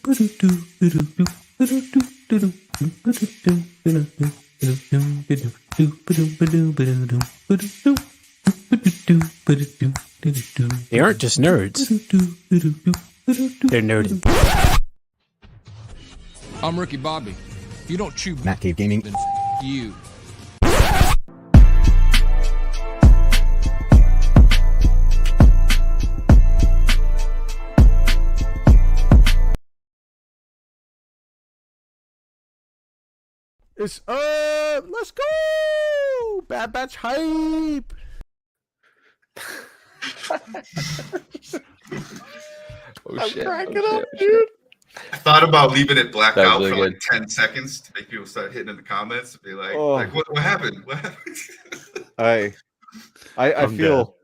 They aren't just nerds. They're nerdy. I'm Ricky Bobby. If you don't chew Matt Cave Gaming. then you. It's let's go! Bad Batch hype. I'm cracking up, dude. I thought about leaving it blacked That was out really for good. like 10 seconds to make people start hitting in the comments and be like, Oh. what happened? What happened? I I'm feel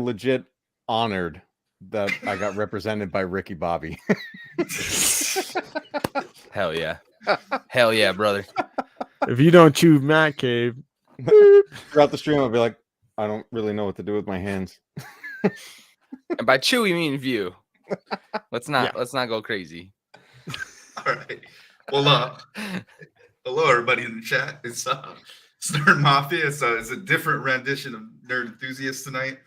legit honored that I got represented by Ricky Bobby. Hell yeah. Hell yeah, brother. If you don't chew Matt Cave, Throughout the stream, I'll be like, I don't really know what to do with my hands. And by chew, we mean view. Let's not go crazy. All right. Well, hello everybody in the chat. It's Nerd Mafia. It's a different rendition of Nerd Enthusiasts tonight.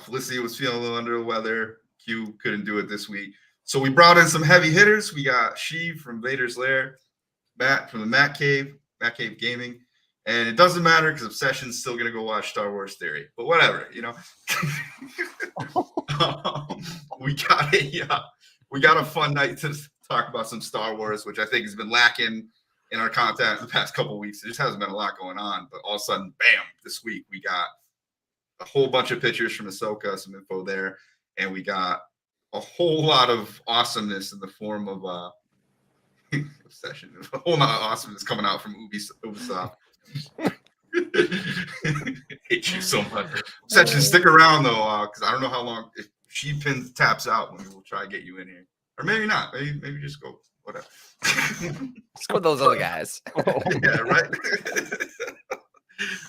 Felicity was feeling a little under the weather. Q couldn't do it this week. So we brought in some heavy hitters. We got Sheev from Vader's Lair, Matt from the Matt Cave Gaming. And it doesn't matter because Obsession's still going to go watch Star Wars Theory. But whatever, you know. We got a fun night to talk about some Star Wars, which I think has been lacking in our content in the past couple of weeks. There just hasn't been a lot going on. But all of a sudden, bam, this week we got a whole bunch of pictures from Ahsoka, some info there. And we got a whole lot of awesomeness in the form of Obsession. A whole lot of awesomeness coming out from Ubisoft. Hate you so much. Obsession, stick around though, because I don't know how long. If she taps out, when we'll try to get you in here, or maybe not. Maybe just go. Whatever. Let's go with those other guys. Yeah, right.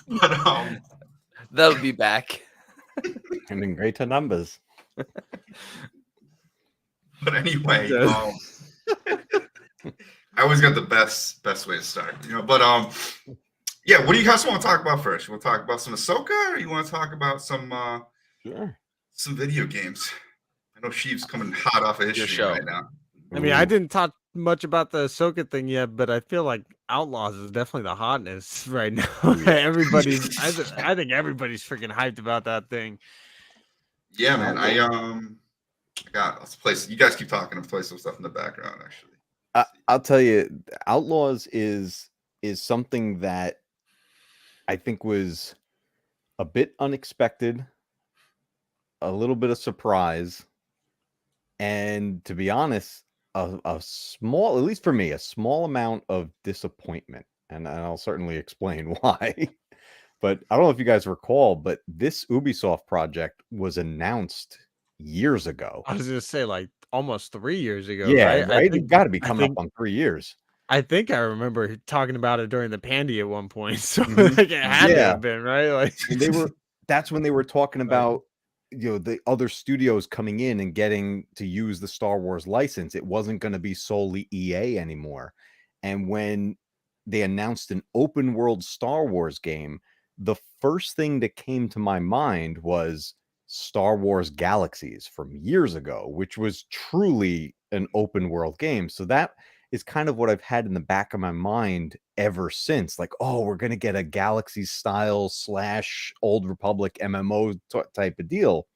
But They'll be back. And in greater numbers. But anyway, I always got the best way to start, you know. But yeah. What do you guys want to talk about first? You want to talk about some Ahsoka, or you want to talk about some video games? I know Sheev's coming hot off of his stream right now. I mean, I didn't talk much about the Ahsoka thing yet, but I feel like Outlaws is definitely the hotness right now. Everybody's, I think everybody's freaking hyped about that thing. Yeah, man. I got let's play. You guys keep talking. I'm playing some stuff in the background. Actually, I'll tell you, Outlaws is something that I think was a bit unexpected, a little bit of surprise, and to be honest, a small, at least for me, a small amount of disappointment. And I'll certainly explain why. But I don't know if you guys recall, but this Ubisoft project was announced years ago. I was going to say like almost 3 years ago. Yeah, right? It got to be I coming think- up on 3 years. I think I remember talking about it during the Pandy at one point. So like it had to have been, right? Like And that's when they were talking about, you know, the other studios coming in and getting to use the Star Wars license. It wasn't going to be solely EA anymore. And when they announced an open world Star Wars game, the first thing that came to my mind was Star Wars Galaxies from years ago, which was truly an open world game. So that is kind of what I've had in the back of my mind ever since. Like, oh, we're going to get a Galaxy style / Old Republic MMO type of deal.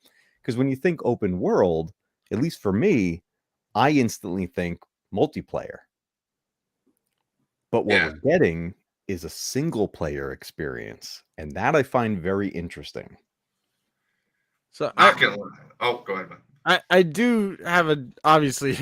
Because when you think open world, at least for me, I instantly think multiplayer. But what we're getting is a single player experience. And that I find very interesting. so oh, go ahead, man. I do have obviously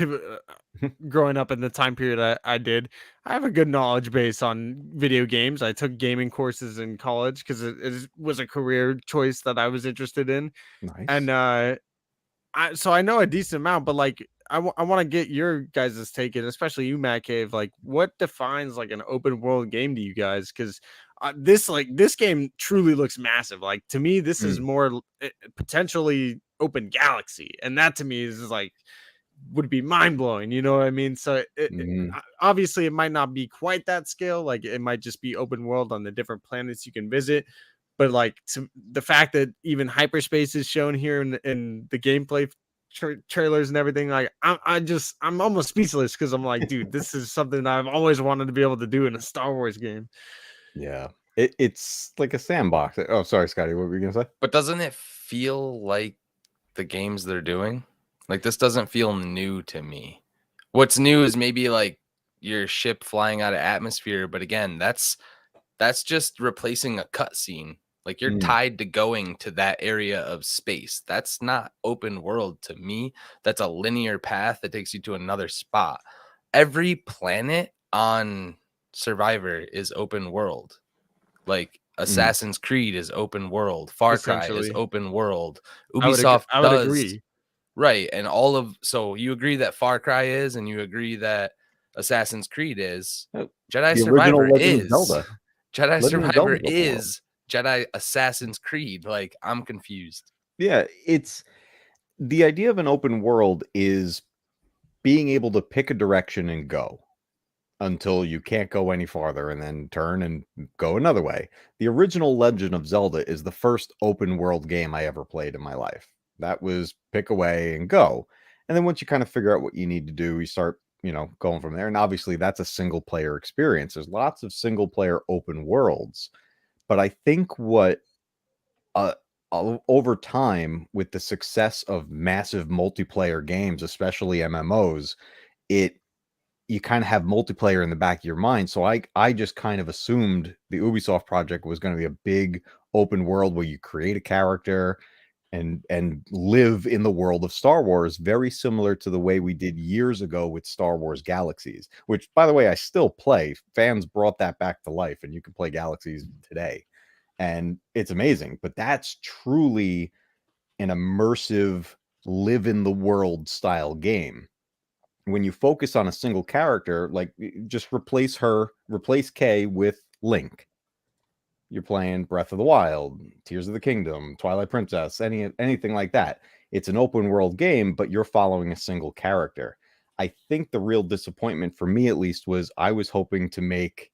growing up in the time period I did, I have a good knowledge base on video games. I took gaming courses in college because it was a career choice that I was interested in. Nice. And so I know a decent amount, but like I want to get your guys' take, and especially you, Matt Cave. Like, what defines like an open world game to you guys? Because this game truly looks massive. Like to me, this is more potentially open galaxy, and that to me is like would be mind blowing. You know what I mean? So Mhm. obviously it might not be quite that scale. Like it might just be open world on the different planets you can visit. But like the fact that even hyperspace is shown here in the gameplay trailers and everything, like I'm almost speechless because I'm like, dude, this is something I've always wanted to be able to do in a Star Wars game. Yeah. It's like a sandbox. Oh, sorry, Scotty. What were you gonna say? But doesn't it feel like the games they're doing? Like this doesn't feel new to me. What's new is maybe like your ship flying out of atmosphere, but again, that's just replacing a cutscene. Like you're Mm, tied to going to that area of space. That's not open world to me. That's a linear path that takes you to another spot. Every planet on Survivor is open world. Like mm. Assassin's Creed is open world. Far Cry is Essentially, open world. Ubisoft I would does agree. right. And all of so you agree that Far Cry is, and you agree that Assassin's Creed is. Uh, Jedi The original Survivor Legend of is. Zelda. Jedi Legend of Survivor Zelda's open world. is Jedi Assassin's Creed. Like I'm confused. Yeah, it's the idea of an open world is being able to pick a direction and go until you can't go any farther and then turn and go another way. The original Legend of Zelda is the first open world game I ever played in my life. That was pick away and go. And then once you kind of figure out what you need to do, you start, going from there. And obviously that's a single player experience. There's lots of single player open worlds. But I think what uh, over time with the success of massive multiplayer games, especially MMOs, it you kind of have multiplayer in the back of your mind. So I just kind of assumed the Ubisoft project was going to be a big open world where you create a character and live in the world of Star Wars, very similar to the way we did years ago with Star Wars Galaxies, which by the way I still play. Fans brought that back to life and you can play Galaxies today. And it's amazing, but that's truly an immersive live in the world style game. When you focus on a single character, like just replace Kay with Link. You're playing Breath of the Wild, Tears of the Kingdom, Twilight Princess, anything like that. It's an open world game, but you're following a single character. I think the real disappointment for me, at least, was I was hoping to make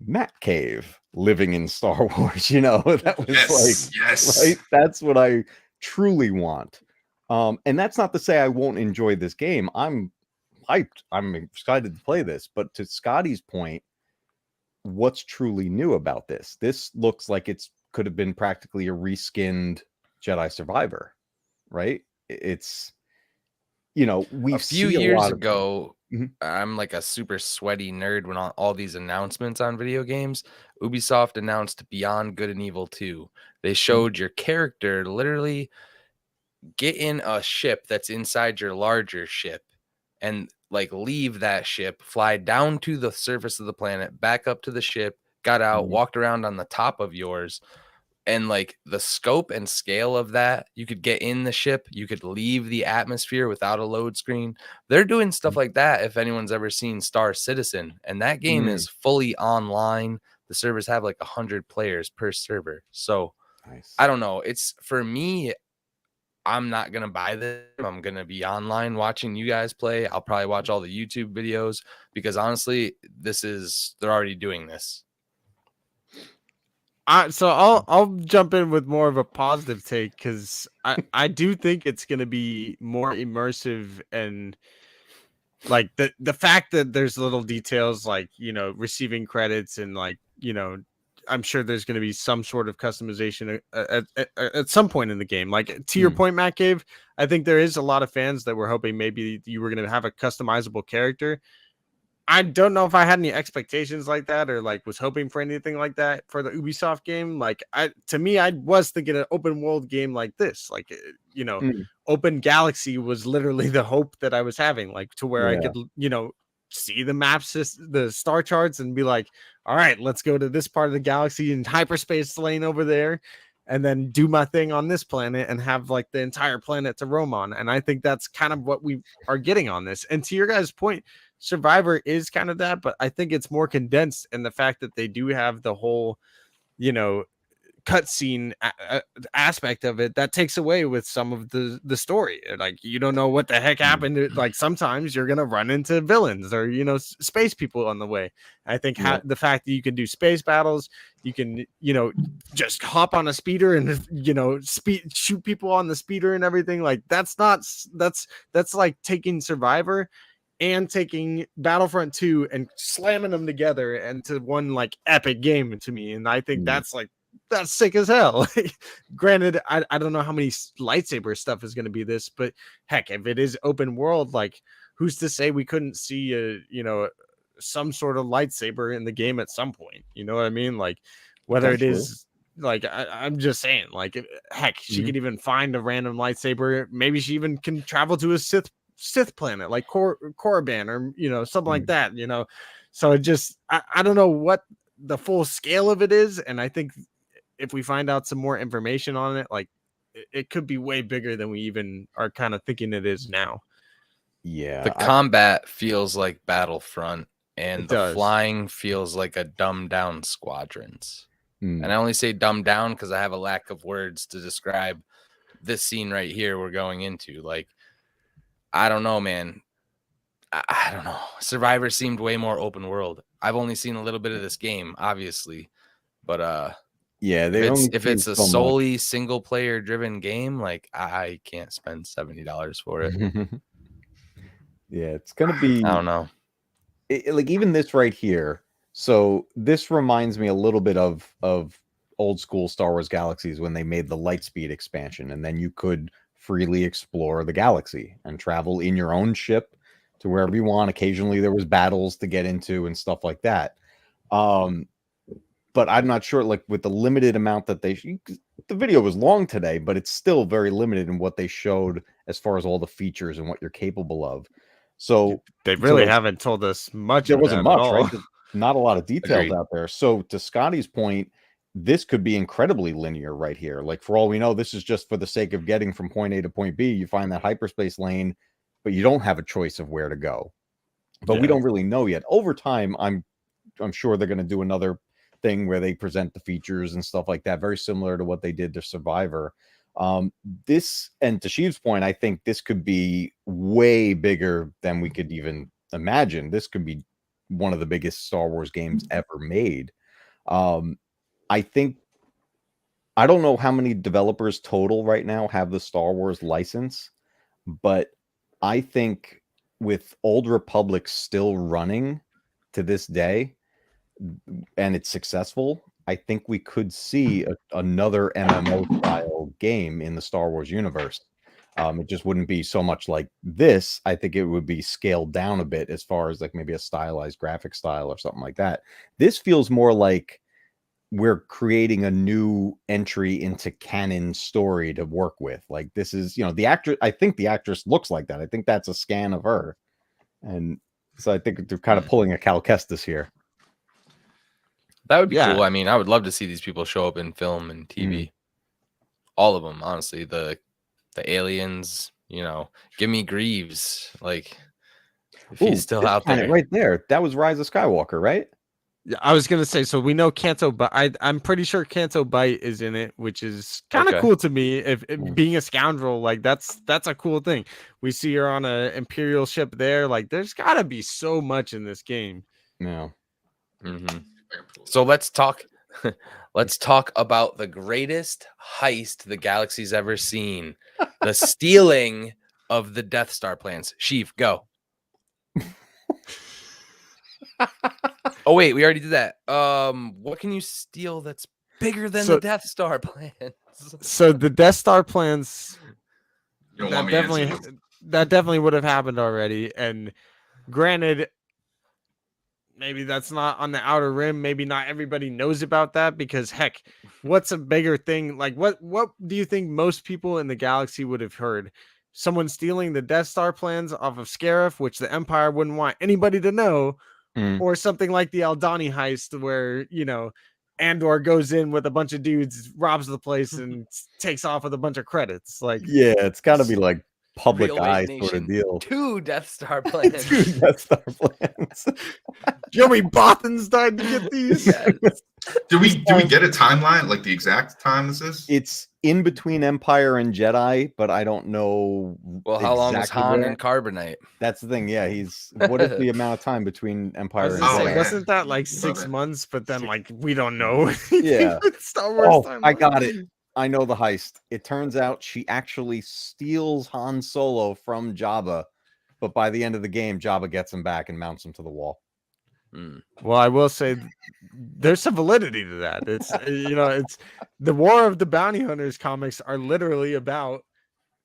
Matt Cave living in Star Wars. That was Yes, like, yes. right? That's what I truly want. And that's not to say I won't enjoy this game. I'm hyped. I'm excited to play this. But to Scotty's point, what's truly new about this? This looks like it's could have been practically a reskinned Jedi Survivor, right? It's we A few see a years lot of ago, Mhm. I'm like a super sweaty nerd when all these announcements on video games. Ubisoft announced Beyond Good and Evil 2. They showed your character literally get in a ship that's inside your larger ship and like leave that ship, fly down to the surface of the planet, back up to the ship, got out, Mhm. walked around on the top of yours. And like the scope and scale of that, you could get in the ship, you could leave the atmosphere without a load screen. They're doing stuff like that. If anyone's ever seen Star Citizen, and that game Mm, is fully online, the servers have like 100 players per server. So nice. I don't know. It's for me, I'm not gonna buy them. I'm gonna be online watching you guys play. I'll probably watch all the YouTube videos because honestly, they're already doing this. So I'll jump in with more of a positive take because I do think it's gonna be more immersive and like the fact that there's little details like receiving credits and like I'm sure there's going to be some sort of customization at some point in the game. Like to your Mm, point, Matt Cave, I think there is a lot of fans that were hoping maybe you were going to have a customizable character. I don't know if I had any expectations like that or like was hoping for anything like that for the Ubisoft game. Like to me, I was thinking an open world game like this, like mm, open galaxy was literally the hope that I was having, like to where I yeah. could see the maps, the star charts, and be like, all right, let's go to this part of the galaxy and hyperspace lane over there. And then do my thing on this planet and have like the entire planet to roam on. And I think that's kind of what we are getting on this. And to your guys' point, Survivor is kind of that, but I think it's more condensed in the fact that they do have the whole, you know, cutscene aspect of it that takes away with some of the story. Like, you don't know what the heck happened. Like, sometimes you're gonna run into villains or space people on the way. I think the fact that you can do space battles, you can just hop on a speeder and shoot people on the speeder and everything. Like, that's like taking Survivor and taking Battlefront 2 and slamming them together into one like epic game to me. And I think that's sick as hell. Granted, I don't know how many lightsaber stuff is going to be this, but heck, if it is open world, like, who's to say we couldn't see some sort of lightsaber in the game at some point? You know what I mean? Like, whether it is like, I'm just saying, like, heck, she could even find a random lightsaber. Maybe she even can travel to a Sith planet like Korriban or something like that. So it just, I don't know what the full scale of it is, and I think if we find out some more information on it, like, it could be way bigger than we even are kind of thinking it is now. Yeah, the combat feels like Battlefront, and the does. flying feels like a dumbed down Squadrons. And I only say dumbed down because I have a lack of words to describe this scene right here we're going into. Like, I don't know, man. I don't know. Survivor seemed way more open world. I've only seen a little bit of this game, obviously, but if it's a solely single player driven game, like, I can't spend $70 for it. Yeah, it's gonna be. I don't know. Like, even this right here. So this reminds me a little bit of old school Star Wars Galaxies when they made the Lightspeed expansion, and then you could freely explore the galaxy and travel in your own ship to wherever you want. Occasionally there was battles to get into and stuff like that. But I'm not sure, like, with the limited amount that the video was long today, but it's still very limited in what they showed as far as all the features and what you're capable of. So they really haven't told us much. There wasn't much, right? Not a lot of details Agreed. out there. So to Scotty's point, this could be incredibly linear right here. Like, for all we know, this is just for the sake of getting from point A to point B. You find that hyperspace lane, but you don't have a choice of where to go. But we don't really know yet. Over time, I'm sure they're going to do another thing where they present the features and stuff like that, very similar to what they did to Survivor. This, and to Sheev's point, I think this could be way bigger than we could even imagine. This could be one of the biggest Star Wars games ever made. I don't know how many developers total right now have the Star Wars license, but I think with Old Republic still running to this day, and it's successful, I think we could see another MMO style game in the Star Wars universe. It just wouldn't be so much like this. I think it would be scaled down a bit as far as like maybe a stylized graphic style or something like that. This feels more like we're creating a new entry into canon story to work with. Like, this is, the actress, I think the actress looks like that. I think that's a scan of her. And so I think they're kind of pulling a Cal Kestis here. That would be cool. I mean, I would love to see these people show up in film and TV. All of them, honestly. The aliens, give me Greaves. Like, if he's still out there. Right there. That was Rise of Skywalker, right? Yeah, I was gonna say, so we know Canto, but I'm pretty sure Canto Bite is in it, which is kind of cool to me. If being a scoundrel, like, that's a cool thing. We see her on an Imperial ship there. Like, there's gotta be so much in this game. Yeah. So let's talk about the greatest heist the galaxy's ever seen. The stealing of the Death Star plans. Sheev, go. Oh wait, we already did that. What can you steal that's bigger than the Death Star plans? So the Death Star plans, You don't want me to answer this? that definitely would have happened already. And granted, maybe that's not on the outer rim. Maybe not everybody knows about that, because heck, what's a bigger thing? Like, what do you think most people in the galaxy would have heard? Someone stealing the Death Star plans off of Scarif, which the Empire wouldn't want anybody to know, or something like the Aldani heist, where Andor goes in with a bunch of dudes, robs the place, and takes off with a bunch of credits. Like, yeah, it's got to be like public Real eye White sort of Nation, deal. 2 Death Star plans. 2 Death Star plans. Joey Bothans died to get these. Do we get a timeline, like the exact time this is? It's in between Empire and Jedi, but I don't know. Well, how long was exactly Han where. and Carbonite? That's the thing. Yeah, what is the amount of time between I Empire was and gonna say, Jedi? yeah. wasn't that like Love 6 it. months? But then, like, we don't know. Yeah. Star Wars Oh, I timeline. got it. I know the heist. It turns out she actually steals Han Solo from Jabba, but by the end of the game, Jabba gets him back and mounts him to the wall. Well, I will say there's some validity to that. It's it's the War of the Bounty Hunters comics are literally about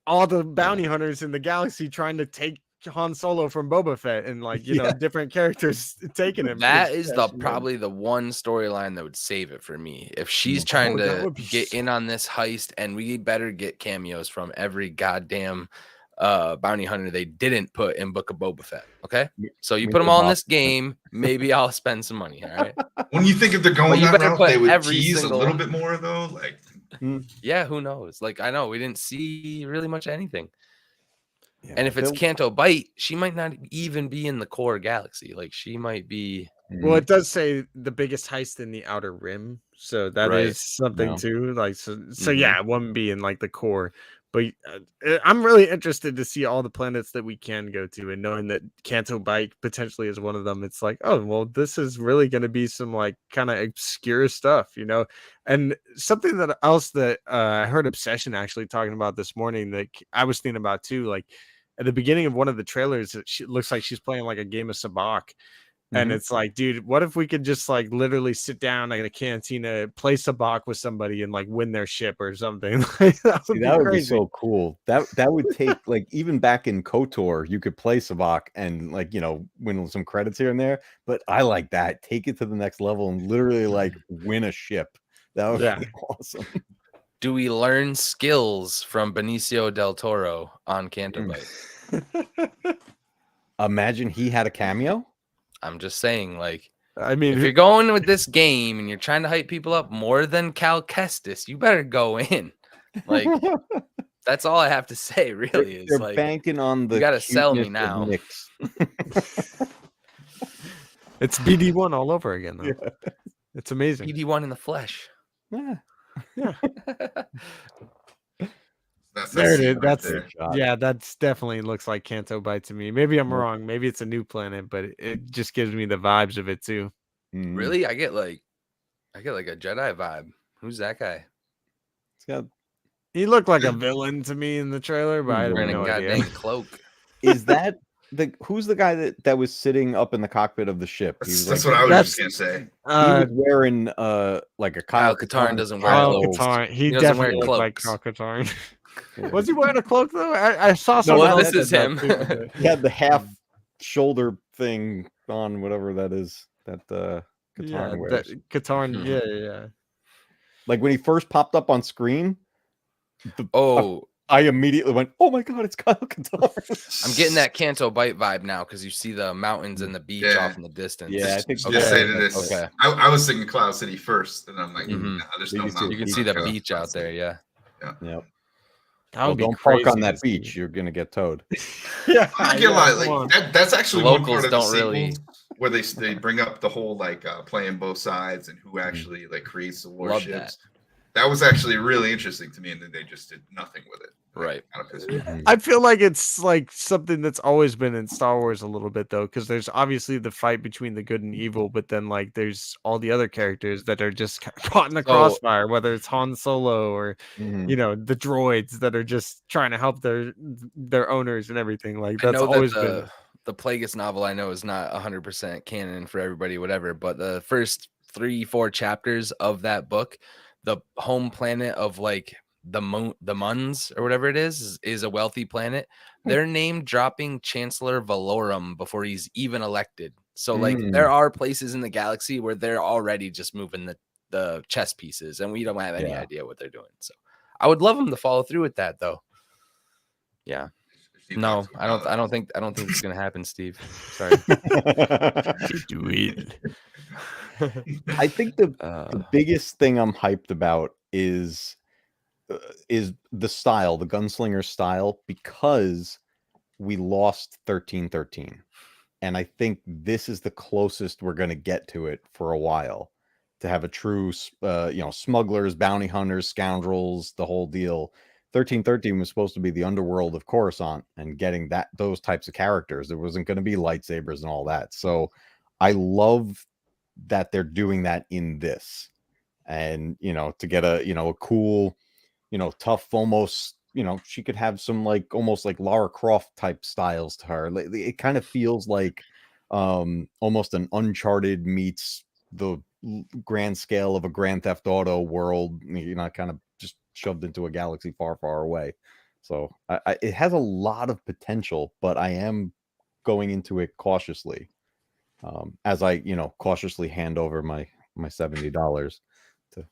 all the bounty hunters in the galaxy trying to take Han Solo from Boba Fett and like different characters taking him. That is probably the one storyline that would save it for me. If she's trying that to would be get so in on this heist, and we better get cameos from every goddamn bounty hunter they didn't put in Book of Boba Fett. Okay, so you put them all in this game. Maybe I'll spend some money. All right. When you think if they're going you that better route, put they would every tease single- a little bit more though. Like, Yeah, who knows? Like, I know we didn't see really much of anything. Yeah, And if it's Canto Bite, she might not even be in the core galaxy. Like, she might be. Well, it does say the biggest heist in the Outer Rim, so that is something too. Like, so yeah, it wouldn't be in like the core. But I'm really interested to see all the planets that we can go to, and knowing that Canto Bite potentially is one of them. It's like, oh well, this is really going to be some like kind of obscure stuff, And something that else that I heard Obsession actually talking about this morning that I was thinking about too, like. At the beginning of one of the trailers, it looks like she's playing like a game of Sabacc. And it's like, dude, what if we could just like literally sit down in a cantina, play Sabacc with somebody and like win their ship or something? That would be so cool. That would take like even back in KOTOR, you could play Sabacc and like, win some credits here and there. But I like that. Take it to the next level and literally like win a ship. That would be awesome. Do we learn skills from Benicio del Toro on Canto Bite? Imagine he had a cameo. I'm just saying, like, I mean, if you're going with this game and you're trying to hype people up more than Cal Kestis, you better go in. Like, that's all I have to say, really. Is they're like, banking on the you gotta sell me cuteness now. of Nyx. It's BD1 all over again, though. Yeah. It's amazing. BD1 in the flesh. Yeah. There it is. That's definitely looks like Canto Bite to me. Maybe I'm wrong. Maybe it's a new planet, but it just gives me the vibes of it too. Really? I get like a Jedi vibe. Who's that guy? He looked like a villain to me in the trailer, but I have no idea. Goddamn cloak. Is that who's the guy that was sitting up in the cockpit of the ship? That's what I was just gonna say. He was wearing like a Kyle Katarn doesn't wear clothes. He definitely looked like Kyle Katarn. Was he wearing a cloak though? I saw something. No, this is him. He had the half shoulder thing on, whatever that is. That Katarn wears. Katarn, yeah. Like when he first popped up on screen. I immediately went, "Oh my god, it's Kyle Katarn!" I'm getting that Canto Bite vibe now because you see the mountains and the beach off in the distance. Yeah, I think okay. I was thinking Cloud City first, and I'm like, there's no mountain. You can see the beach out there. Yeah. Yep. Well, don't park on that beach. You're gonna get towed. Yeah, I get like that's actually one part of the sequel really... where they bring up the whole like playing both sides and who actually like creates the warships. That was actually really interesting to me, and then they just did nothing with it. Right. I feel like it's like something that's always been in Star Wars a little bit though, because there's obviously the fight between the good and evil, but then like there's all the other characters that are just caught in the crossfire, whether it's Han Solo or the droids that are just trying to help their owners and everything. Like that's always been the Plagueis novel. I know is not 100% canon for everybody, whatever, but the first 3-4 chapters of that book, the home planet of like the Muns or whatever it is a wealthy planet. They're name dropping Chancellor Valorum before he's even elected. So like there are places in the galaxy where they're already just moving the chess pieces, and we don't have any idea what they're doing. So I would love them to follow through with that though. Yeah. No, I don't think it's gonna happen, Steve. Sorry. Do it. I think the biggest thing I'm hyped about is the style, the gunslinger style, because we lost 1313. and I think this is the closest we're going to get to it for a while. To have a true, smugglers, bounty hunters, scoundrels, the whole deal. 1313 was supposed to be the underworld of Coruscant, and getting those types of characters. There wasn't going to be lightsabers and all that. So I love that they're doing that in this, and to get a cool, tough, almost, she could have some almost like Lara Croft type styles to her. It kind of feels like almost an Uncharted meets the grand scale of a Grand Theft Auto world, kind of just shoved into a galaxy far, far away. So it has a lot of potential, but I am going into it cautiously, as I cautiously hand over my $70 to.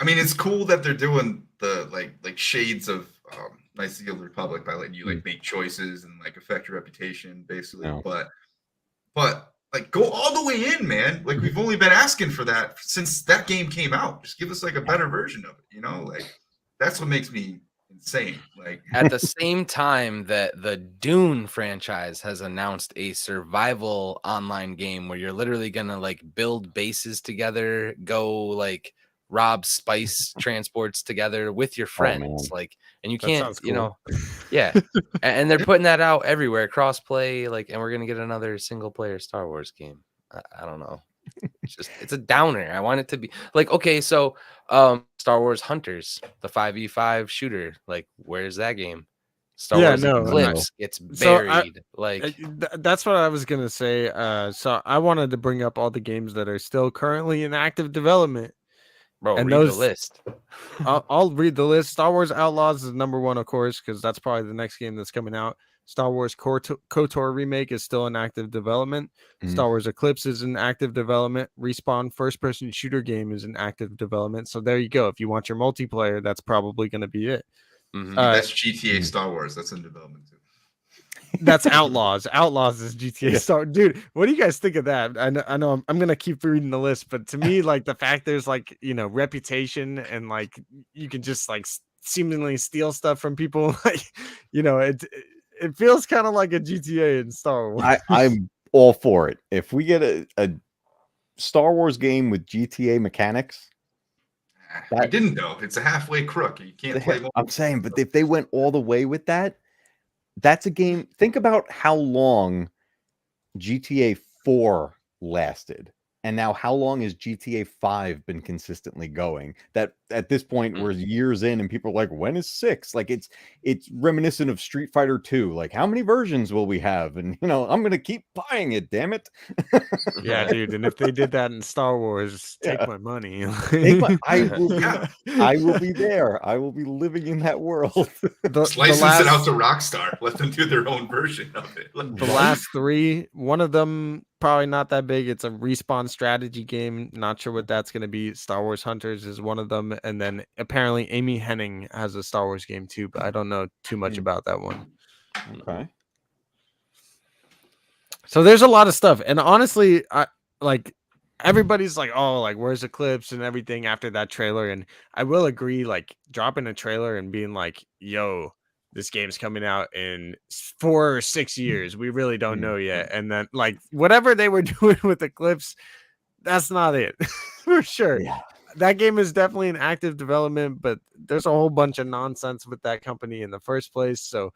I mean, it's cool that they're doing the like shades of Knights of the Old Republic by letting you make choices and affect your reputation, basically. Yeah. But go all the way in, man. We've only been asking for that since that game came out. Just give us a better version of it, that's what makes me insane. At the same time that the Dune franchise has announced a survival online game where you're literally gonna build bases together, go rob spice transports together with your friends, and you That can't, sounds cool. yeah. And they're putting that out everywhere, cross-play, and we're gonna get another single-player Star Wars game. I don't know. It's a downer. I want it to be okay, so Star Wars Hunters, the 5v5 shooter, where's that game? Star Wars Eclipse gets buried. That's what I was gonna say. So I wanted to bring up all the games that are still currently in active development. Bro, and read the list. I'll read the list. Star Wars Outlaws is number 1, of course, because that's probably the next game that's coming out. Star Wars KOTOR remake is still in active development. Star Wars Eclipse is in active development. Respawn first-person shooter game is in active development. So there you go. If you want your multiplayer, that's probably going to be it. That's GTA Star Wars. That's in development too. That's Outlaws. Outlaws is GTA Star. Dude, what do you guys think of that? I know I'm gonna keep reading the list, but to me, the fact there's reputation and you can just seemingly steal stuff from people, it feels kind of like a GTA in Star Wars. I'm all for it. If we get a Star Wars game with GTA mechanics. I didn't know. It's a halfway crook. You can't play more. I'm saying, but if they went all the way with that, that's a game. Think about how long GTA 4 lasted. And now how long has GTA 5 been consistently going? That at this point we're years in and people are like, when is 6? It's reminiscent of Street Fighter 2. How many versions will we have? And I'm gonna keep buying it, damn it. Yeah, dude. And if they did that in Star Wars, take my money. I will be there. I will be living in that world. Just license it out to Rockstar. Let them do their own version of it. The last 3, one of them probably not that big. It's a Respawn strategy game. Not sure what that's going to be. Star Wars Hunters is one of them. And then apparently Amy Hennig has a Star Wars game too, but I don't know too much about that one. Okay. So there's a lot of stuff. And honestly, everybody's where's Eclipse and everything after that trailer. And I will agree, dropping a trailer and being yo, this game's coming out in 4 or 6 years. We really don't know yet. And then whatever they were doing with Eclipse, that's not it for sure. Yeah. That game is definitely in active development, but there's a whole bunch of nonsense with that company in the first place. So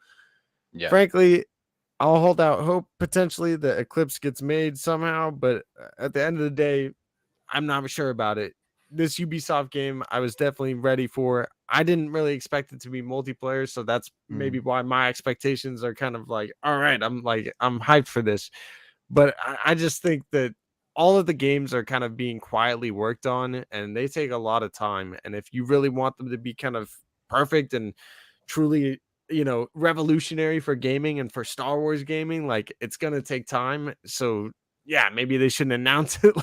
frankly, I'll hold out hope potentially that Eclipse gets made somehow, but at the end of the day, I'm not sure about it. This Ubisoft game, I was definitely ready for. I didn't really expect it to be multiplayer, so that's maybe why my expectations are kind of all right, I'm hyped for this. But I just think that all of the games are kind of being quietly worked on, and they take a lot of time. And if you really want them to be kind of perfect and truly, revolutionary for gaming and for Star Wars gaming, it's gonna take time. So yeah, maybe they shouldn't announce it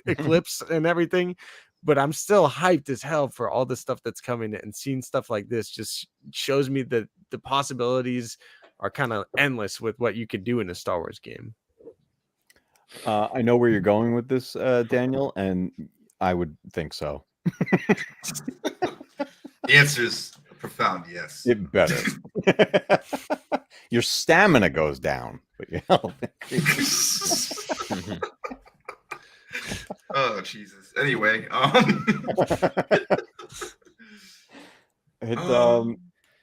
Eclipse and everything. But I'm still hyped as hell for all the stuff that's coming, and seeing stuff like this just shows me that the possibilities are kind of endless with what you could do in a Star Wars game. I know where you're going with this, Daniel, and I would think so. The answer is a profound yes. It better. Your stamina goes down. But yeah, Oh Jesus. Anyway, it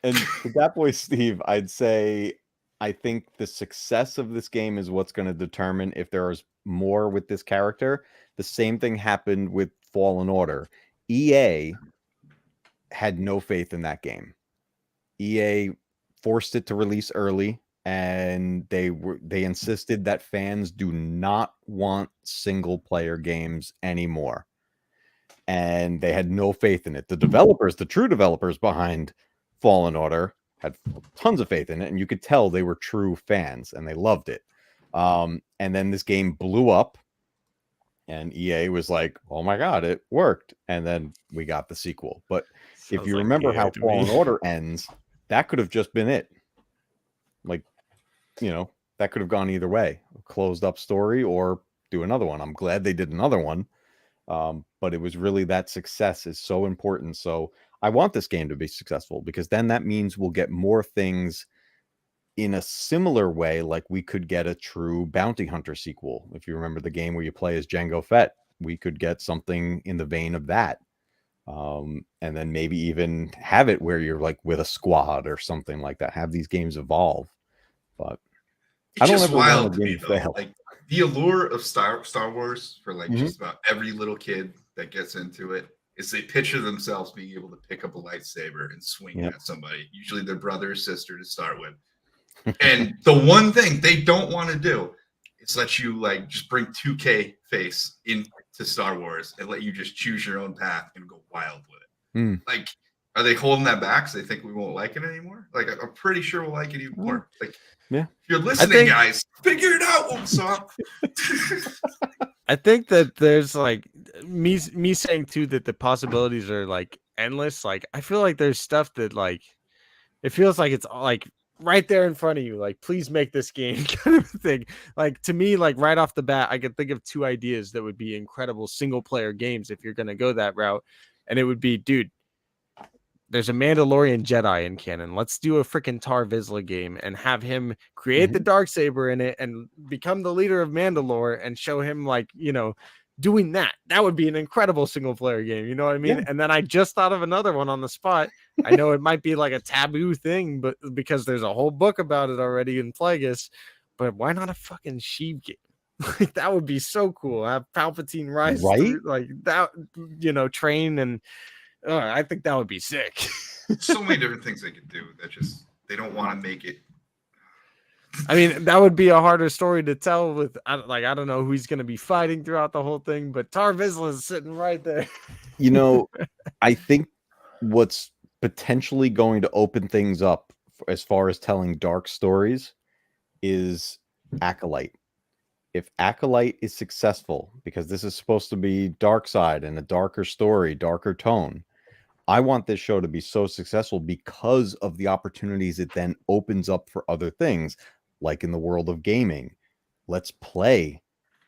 and to that boy Steve, I'd say I think the success of this game is what's going to determine if there is more with this character. The same thing happened with Fallen Order. EA had no faith in that game. EA forced it to release early, and they insisted that fans do not want single player games anymore. And they had no faith in it. The developers, the true developers behind Fallen Order, had tons of faith in it, and you could tell they were true fans and they loved it. And then this game blew up, and EA was like, "Oh my god, it worked!" And then we got the sequel. But if Sounds you like remember EA how to Fallen me. Order ends, that could have just been it. Like, that could have gone either way. A closed up story or do another one. I'm glad they did another one. But it was really that success is so important. So I want this game to be successful, because then that means we'll get more things in a similar way. Like we could get a true bounty hunter sequel. If you remember the game where you play as Jango Fett, we could get something in the vein of that. And then maybe even have it where you're like with a squad or something like that. Have these games evolve. But it's I don't just ever want wild a to me game to though. fail. Like the allure of Star Wars for like Mhm. just about every little kid that gets into it is they picture themselves being able to pick up a lightsaber and swing Yep. at somebody, usually their brother or sister to start with. And the one thing they don't want to do is let you like just bring 2K face into Star Wars and let you just choose your own path and go wild with it. Mm. Like, are they holding that back so they think we won't like it anymore? Like, I'm pretty sure we'll like it even more. Like, Yeah. if you're listening, think- guys, figure it out, Ubisoft. I think that there's like me saying too that the possibilities are like endless. Like I feel like there's stuff that like it feels like it's like right there in front of you. Like please make this game kind of thing. Like to me, like right off the bat, I could think of two ideas that would be incredible single player games if you're gonna go that route. And it would be, dude, there's a Mandalorian Jedi in canon. Let's do a freaking Tar Vizsla game and have him create the Darksaber in it and become the leader of Mandalore and show him like, doing that. That would be an incredible single player game. You know what I mean? Yeah. And then I just thought of another one on the spot. I know it might be like a taboo thing, but because there's a whole book about it already in Plagueis, but why not a fucking Sheev game? Like that would be so cool. Have Palpatine rise through like that, train and I think that would be sick. So many different things they could do that just they don't want to make it. I mean, that would be a harder story to tell with I don't know who he's going to be fighting throughout the whole thing, but Tar Vizsla is sitting right there. I think what's potentially going to open things up as far as telling dark stories is Acolyte. If Acolyte is successful, because this is supposed to be dark side and a darker story, darker tone, I want this show to be so successful because of the opportunities it then opens up for other things, like in the world of gaming. Let's play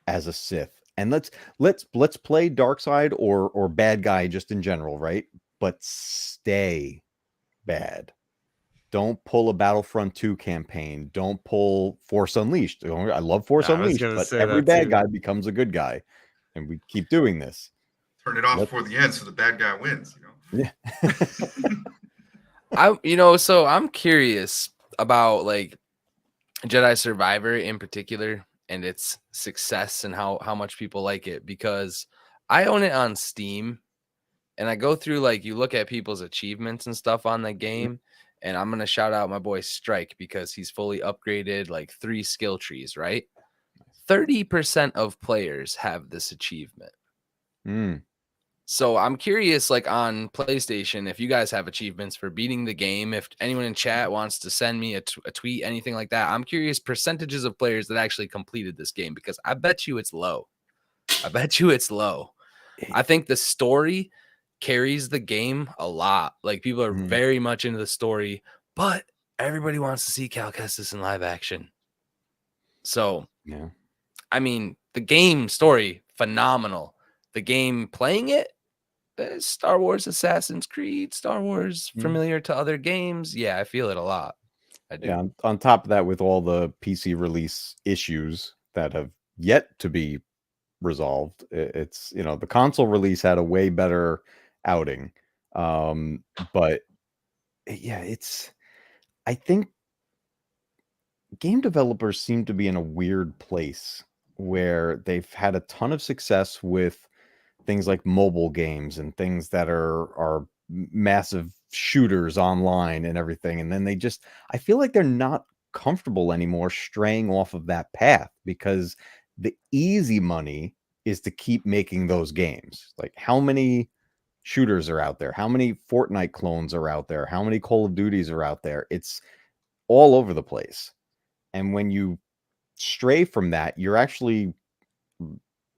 as a Sith, and let's play dark side or bad guy just in general, right? But stay bad. Don't pull a Battlefront 2 campaign. Don't pull Force Unleashed. I love Force Unleashed, but every bad guy becomes a good guy, and we keep doing this. Turn it off before the end so the bad guy wins. Yeah. So I'm curious about like Jedi Survivor in particular and its success and how much people like it, because I own it on Steam and I go through like you look at people's achievements and stuff on the game, and I'm gonna shout out my boy Strike because he's fully upgraded like 3 skill trees, right? 30% of players have this achievement. So I'm curious, like on PlayStation, if you guys have achievements for beating the game, if anyone in chat wants to send me a tweet, anything like that, I'm curious percentages of players that actually completed this game, because I bet you it's low. I think the story carries the game a lot. Like people are very much into the story, but everybody wants to see Cal Kestis in live action. So, yeah, I mean, the game story, phenomenal. The game playing it, Star Wars Assassin's Creed, Star Wars familiar to other games. Yeah, I feel it a lot. I do. Yeah, on top of that, with all the PC release issues that have yet to be resolved, it's the console release had a way better outing. But yeah, I think game developers seem to be in a weird place where they've had a ton of success with things like mobile games and things that are massive shooters online and everything, and then I feel like they're not comfortable anymore straying off of that path, because the easy money is to keep making those games. Like, how many shooters are out there? How many Fortnite clones are out there? How many Call of Duties are out there? It's all over the place. And when you stray from that,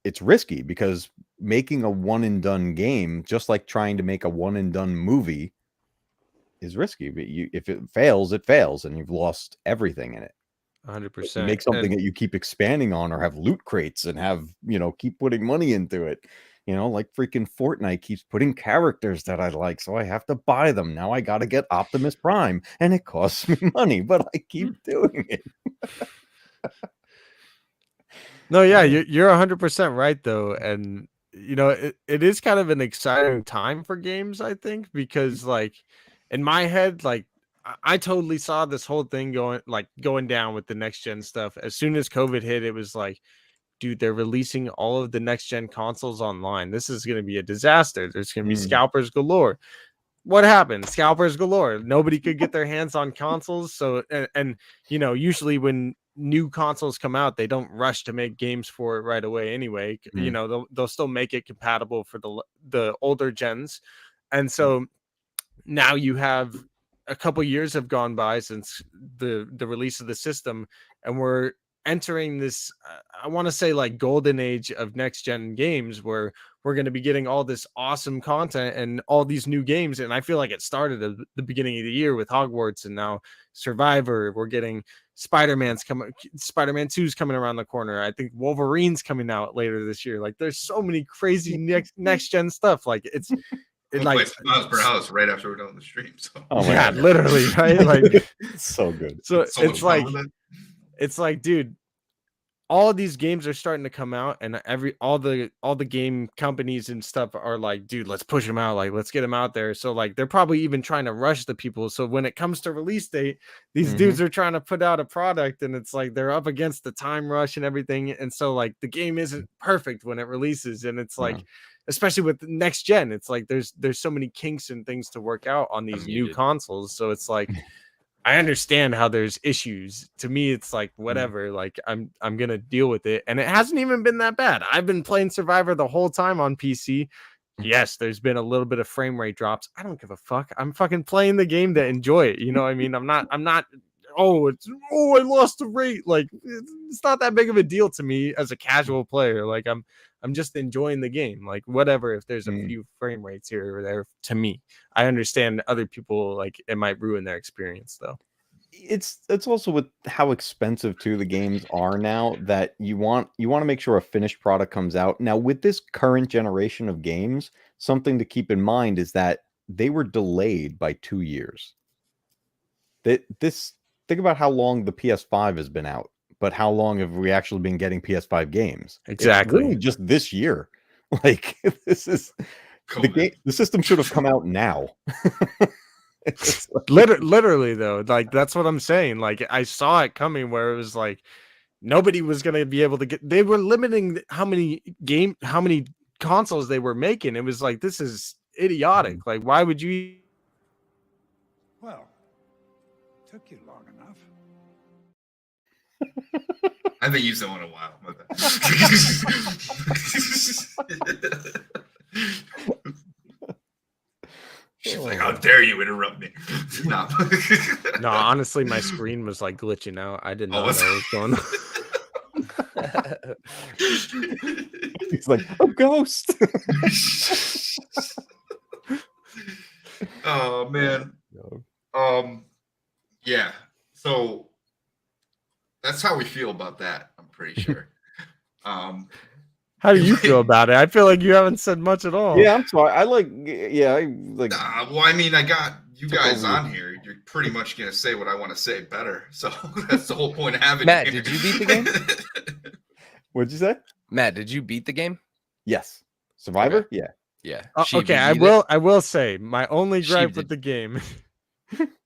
it's risky, because making a one and done game, just like trying to make a one and done movie, is risky. But if it fails, it fails, and you've lost everything in it. 100%. Make something that you keep expanding on, or have loot crates and have, keep putting money into it. Like freaking Fortnite keeps putting characters that I like, so I have to buy them. Now I got to get Optimus Prime, and it costs me money, but I keep doing it. No, yeah, you're 100% right though, and it is kind of an exciting time for games, I think, because like in my head, like I totally saw this whole thing going down with the next gen stuff. As soon as COVID hit, it was like, dude, they're releasing all of the next gen consoles online. This is going to be a disaster. There's going to be scalpers galore. What happened? Scalpers galore. Nobody could get their hands on consoles. So, and usually when new consoles come out, they don't rush to make games for it right away anyway. They'll still make it compatible for the older gens. And so now you have a couple years have gone by since the release of the system, and we're entering this I want to say like golden age of next gen games, where we're going to be getting all this awesome content and all these new games. And I feel like it started at the beginning of the year with Hogwarts, and now Survivor. We're getting Spider-Man 2's coming around the corner. I think Wolverine's coming out later this year. Like, there's so many crazy next gen stuff. Like, it's like Miles per house right after we're done the stream. So yeah, literally, right? Like, it's so good. So it's like, dude, all of these games are starting to come out, and all the game companies and stuff are like, dude, let's push them out. Like, let's get them out there. So like, they're probably even trying to rush the people. So when it comes to release date, these dudes are trying to put out a product, and it's like they're up against the time rush and everything. And so like, the game isn't perfect when it releases, and it's like, especially with next gen, it's like there's so many kinks and things to work out on these new consoles. So it's like, I understand how there's issues. To me, it's like, whatever, like I'm gonna deal with it. And it hasn't even been that bad. I've been playing Survivor the whole time on PC. Yes, there's been a little bit of frame rate drops. I don't give a fuck. I'm fucking playing the game to enjoy it. You know what I mean? I'm not I lost the rate. Like, it's not that big of a deal to me as a casual player. Like, I'm just enjoying the game. Like, whatever, if there's a few frame rates here or there, to me, I understand other people, like, it might ruin their experience though. It's also with how expensive too the games are now, that you want to make sure a finished product comes out. Now, with this current generation of games, something to keep in mind is that they were delayed by 2 years. Think about how long the PS5 has been out, but how long have we actually been getting PS5 games? Exactly. It's really just this year. Like, this is the system should have come out now. Literally though, like, that's what I'm saying. Like, I saw it coming, where it was like nobody was going to be able to get. They were limiting how many consoles they were making. It was like, this is idiotic. Like, why would you? Well, took you long enough. I haven't used that one in a while. She's like, how dare you interrupt me? No. No, honestly, my screen was like glitching out. I did not know what was going on. It's like a ghost. Oh man. Yeah. So that's how we feel about that, I'm pretty sure. How do you feel about it? I feel like you haven't said much at all. Yeah, I'm sorry. Well, I mean, I got you Took guys over. on here, you're pretty much gonna say what I want to say better. So that's the whole point of having Matt, you here. did you beat the game? What'd you say? Matt, did you beat the game? Yes. Survivor? Okay. Yeah. Yeah. Okay, Sheep, you beat it? I will say my only Sheep gripe did. with the game.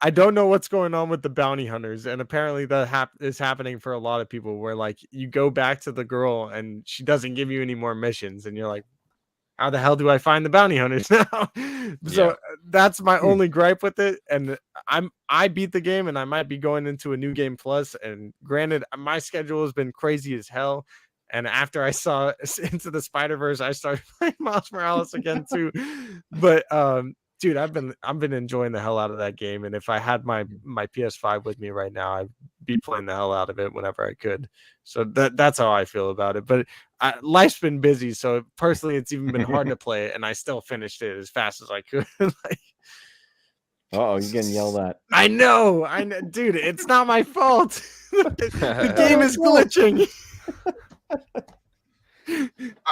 I don't know what's going on with the bounty hunters, and apparently that is happening for a lot of people. Where like you go back to the girl and she doesn't give you any more missions, and you're like, how the hell do I find the bounty hunters now? So Yeah. that's my only gripe with it. And I beat the game, and I might be going into a new game plus. And granted, my schedule has been crazy as hell. And after I saw Into the Spider-Verse, I started playing Miles Morales again too. But dude, I've been enjoying the hell out of that game. And if I had my PS5 with me right now, I'd be playing the hell out of it whenever I could. So that's how I feel about it. But life's been busy, so personally, it's even been hard to play it, and I still finished it as fast as I could. Like, Oh, you're getting yelled at. I know, dude. It's not my fault. The game is glitching. All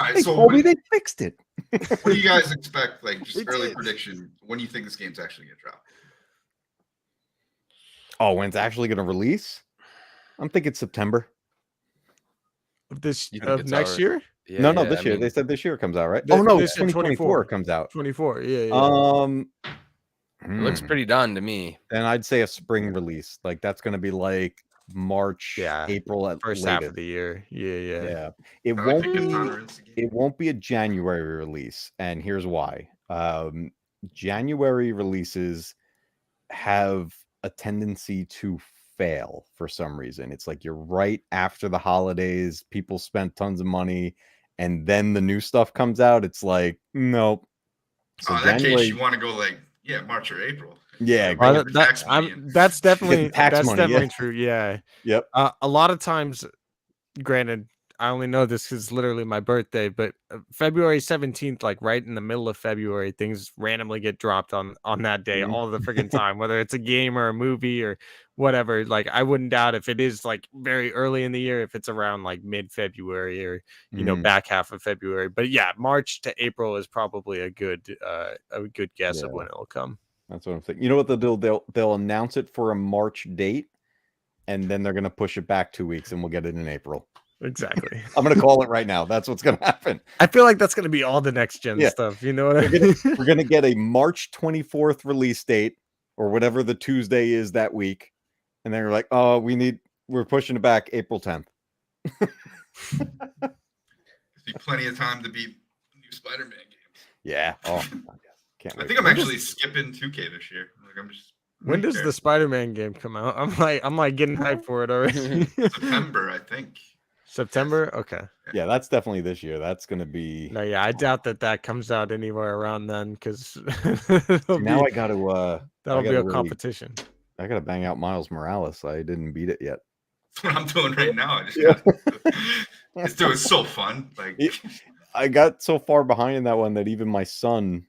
right, Hey, so Colby, they fixed it. what do you guys expect? Like, just They early did. prediction. When do you think this game's actually gonna drop? Oh, when it's actually going to release? I'm thinking September. This You think of it's next already- year, Yeah, No, yeah, this I year. mean, They said this year comes out, right? They- Oh no, they said 2024 comes out. 24. Yeah, yeah. it looks Hmm. pretty done to me. Then I'd say a spring release. Like that's going to be like March, Yeah, April at First half of latest. the year. Yeah. Yeah, it I won't think it's be. not a realistic game. It won't be a January release, and here's why. January releases have a tendency to fail for some reason. It's like you're right after the holidays, people spent tons of money, and then the new stuff comes out. It's like, nope. So In that case, January, you want to go like March or April. yeah, Like, Well, wait for tax money in. that's definitely tax money, yeah. true. Yeah. yep. A lot of times, granted, I only know this because literally my birthday, but February 17th, like right in the middle of February, things randomly get dropped on that day Mhm. all the freaking time, whether it's a game or a movie or whatever. Like I wouldn't doubt if it is like very early in the year, if it's around like mid-February or Mhm. back half of February. But yeah, March to April is probably a good guess of Yeah. when it'll come. That's what I'm thinking. You know what they'll do? They'll announce it for a March date, and then they're gonna push it back 2 weeks, and we'll get it in April. Exactly. I'm gonna call it right now. That's what's gonna happen. I feel like that's gonna be all the next gen Yeah. stuff. You know what I We're mean? gonna, we're gonna get a March 24th release date, or whatever the Tuesday is that week, and then we're like, oh, we're pushing it back April 10th. There'll be plenty of time to beat new Spider-Man games. Yeah. Oh, can't wait. I think I'm actually skipping 2K this year. Like I'm just. When does the Spider-Man game come out? I'm like getting hyped for it already. September? I think. September? Okay. Yeah, that's definitely this year. That's gonna be. No, yeah, I doubt that comes out anywhere around then because Now I gotta. that'll be gotta a really- competition. I gotta bang out Miles Morales. I didn't beat it yet. That's what I'm doing right now. I just Yeah. it's doing so fun. Like I got so far behind in that one that even my son,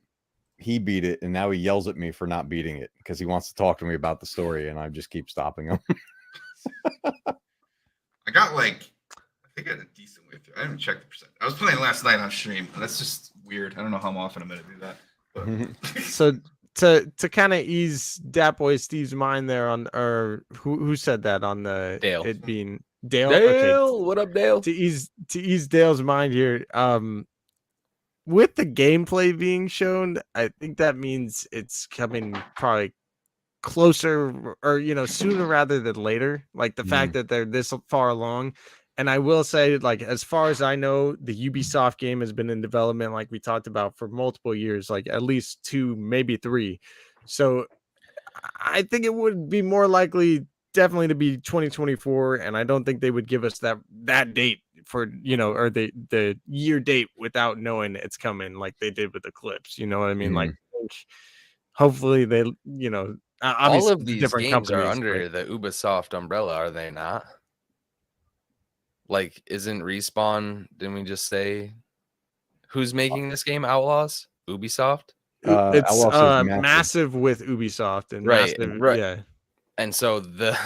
he beat it, and now he yells at me for not beating it because he wants to talk to me about the story, and I just keep stopping him. I got like I think I had a decent way through. I haven't checked the percent. I was playing last night on stream, and that's just weird. I don't know how often I'm gonna do that. But So to kind of ease Dat Boy Steve's mind there on, or who said that on the Dale. it being Dale. Dale, what up, Dale? To ease Dale's mind here, with the gameplay being shown, I think that means it's coming probably closer or sooner rather than later. Like the fact that they're this far along. And I will say, like, as far as I know, the Ubisoft game has been in development, like we talked about, for multiple years, like at least 2, maybe 3. So I think it would be more likely definitely to be 2024, and I don't think they would give us that date for or the year date without knowing it's coming, like they did with Eclipse. You know what I mean? Like, hopefully they All obviously of these different games are companies, under the Ubisoft umbrella, are they not? Like, isn't Respawn? Didn't we just say who's making this game? Outlaws, Ubisoft, it's Outlaws is massive with Ubisoft and Right, massive, right. yeah. and so the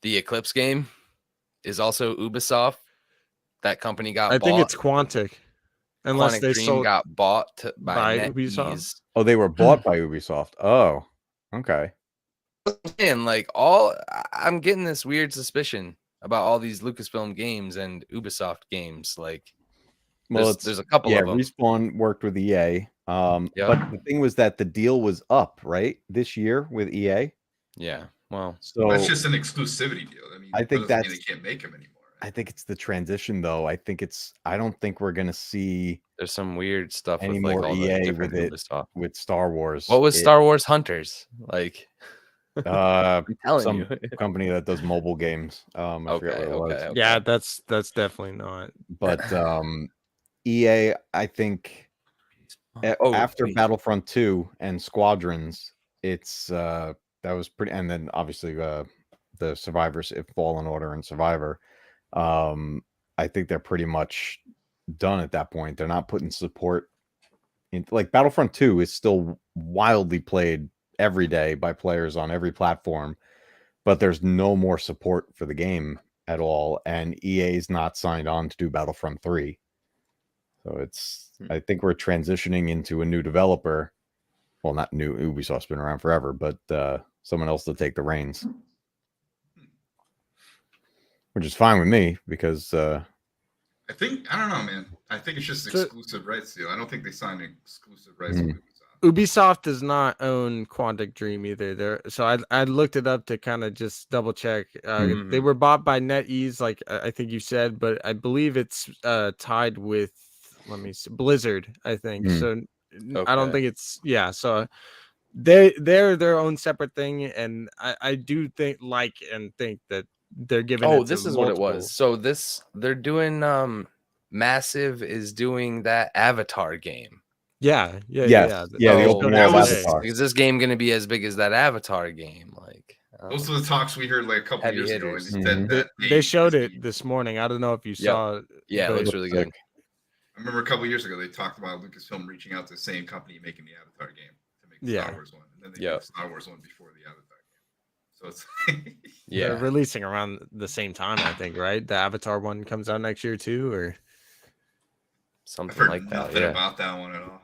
Eclipse game is also Ubisoft. That company got. I think bought. it's Quantic, unless Quantic they Dream sold got bought by Ubisoft. NetEase. Oh, they were bought by Ubisoft. Oh, Okay. And like I'm getting this weird suspicion about all these Lucasfilm games and Ubisoft games. Like, Well, there's a couple of them. Respawn worked with EA. But Yep. the thing was that the deal was up, right, this year with EA. Yeah. Well, So That's just an exclusivity deal. I mean, I think that doesn't mean that's- they can't make them anymore. Right? I think it's the transition, though. I don't think we're gonna see there's some weird stuff any with like more all the EA different with it Ubisoft. with Star Wars. What was Star Wars Hunters like? I'm telling some you. company that does mobile games. I forget what it was. Yeah, that's definitely not. But EA, I think after wait. Battlefront 2 and Squadrons, it's that was pretty, and then obviously the Survivors, if Fallen Order and Survivor. I think they're pretty much done at that point. They're not putting support in, like Battlefront 2 is still wildly played every day by players on every platform, but there's no more support for the game at all, and EA's not signed on to do Battlefront 3. So I think we're transitioning into a new developer. Well, not new, Ubisoft's been around forever, but someone else to take the reins. Which is fine with me because I don't know, man. I think it's just exclusive rights deal. I don't think they signed exclusive rights with Ubisoft. Ubisoft does not own Quantic Dream either. So I looked it up to kind of just double check. They were bought by NetEase, like I think you said, but I believe it's tied with, let me see, Blizzard, I think. So I don't think it's, so they're their own separate thing, and I do think that they're giving it to this is multiple. what it was. So they're doing Massive is doing that Avatar game. Yeah. The open world Avatar. Is this game going to be as big as that Avatar game? Like, those are the talks we heard like a couple years ago. And hitters. that They showed it this morning. I don't know if you saw it. Yeah, it looks really good. I remember a couple years ago they talked about Lucasfilm reaching out to the same company making the Avatar game to make the Star Wars one, and then they made the Star Wars one before the Avatar game. So it's they're releasing around the same time, I think, right? The Avatar one comes out next year too, or something like that. Nothing about that one at all.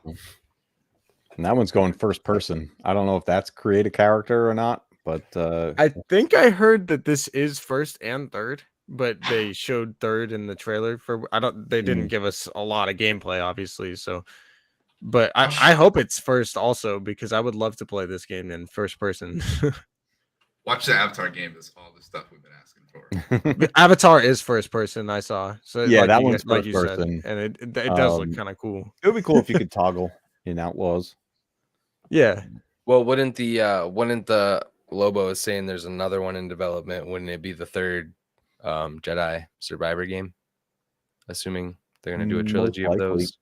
And that one's going first person. I don't know if that's create a character or not, but I think I heard that this is first and third, but they showed third in the trailer for they didn't give us a lot of gameplay, obviously. So, but I hope it's first also, because I would love to play this game in first person. Watch the Avatar game. That's all the stuff we've been asking for. Avatar is first person, I saw. So yeah, that one's first person, and it does look kind of cool. It would be cool if you could toggle in Outlaws. Yeah. Well, wouldn't the Lobo is saying there's another one in development? Wouldn't it be the third Jedi Survivor game? Assuming they're going to do a trilogy of those.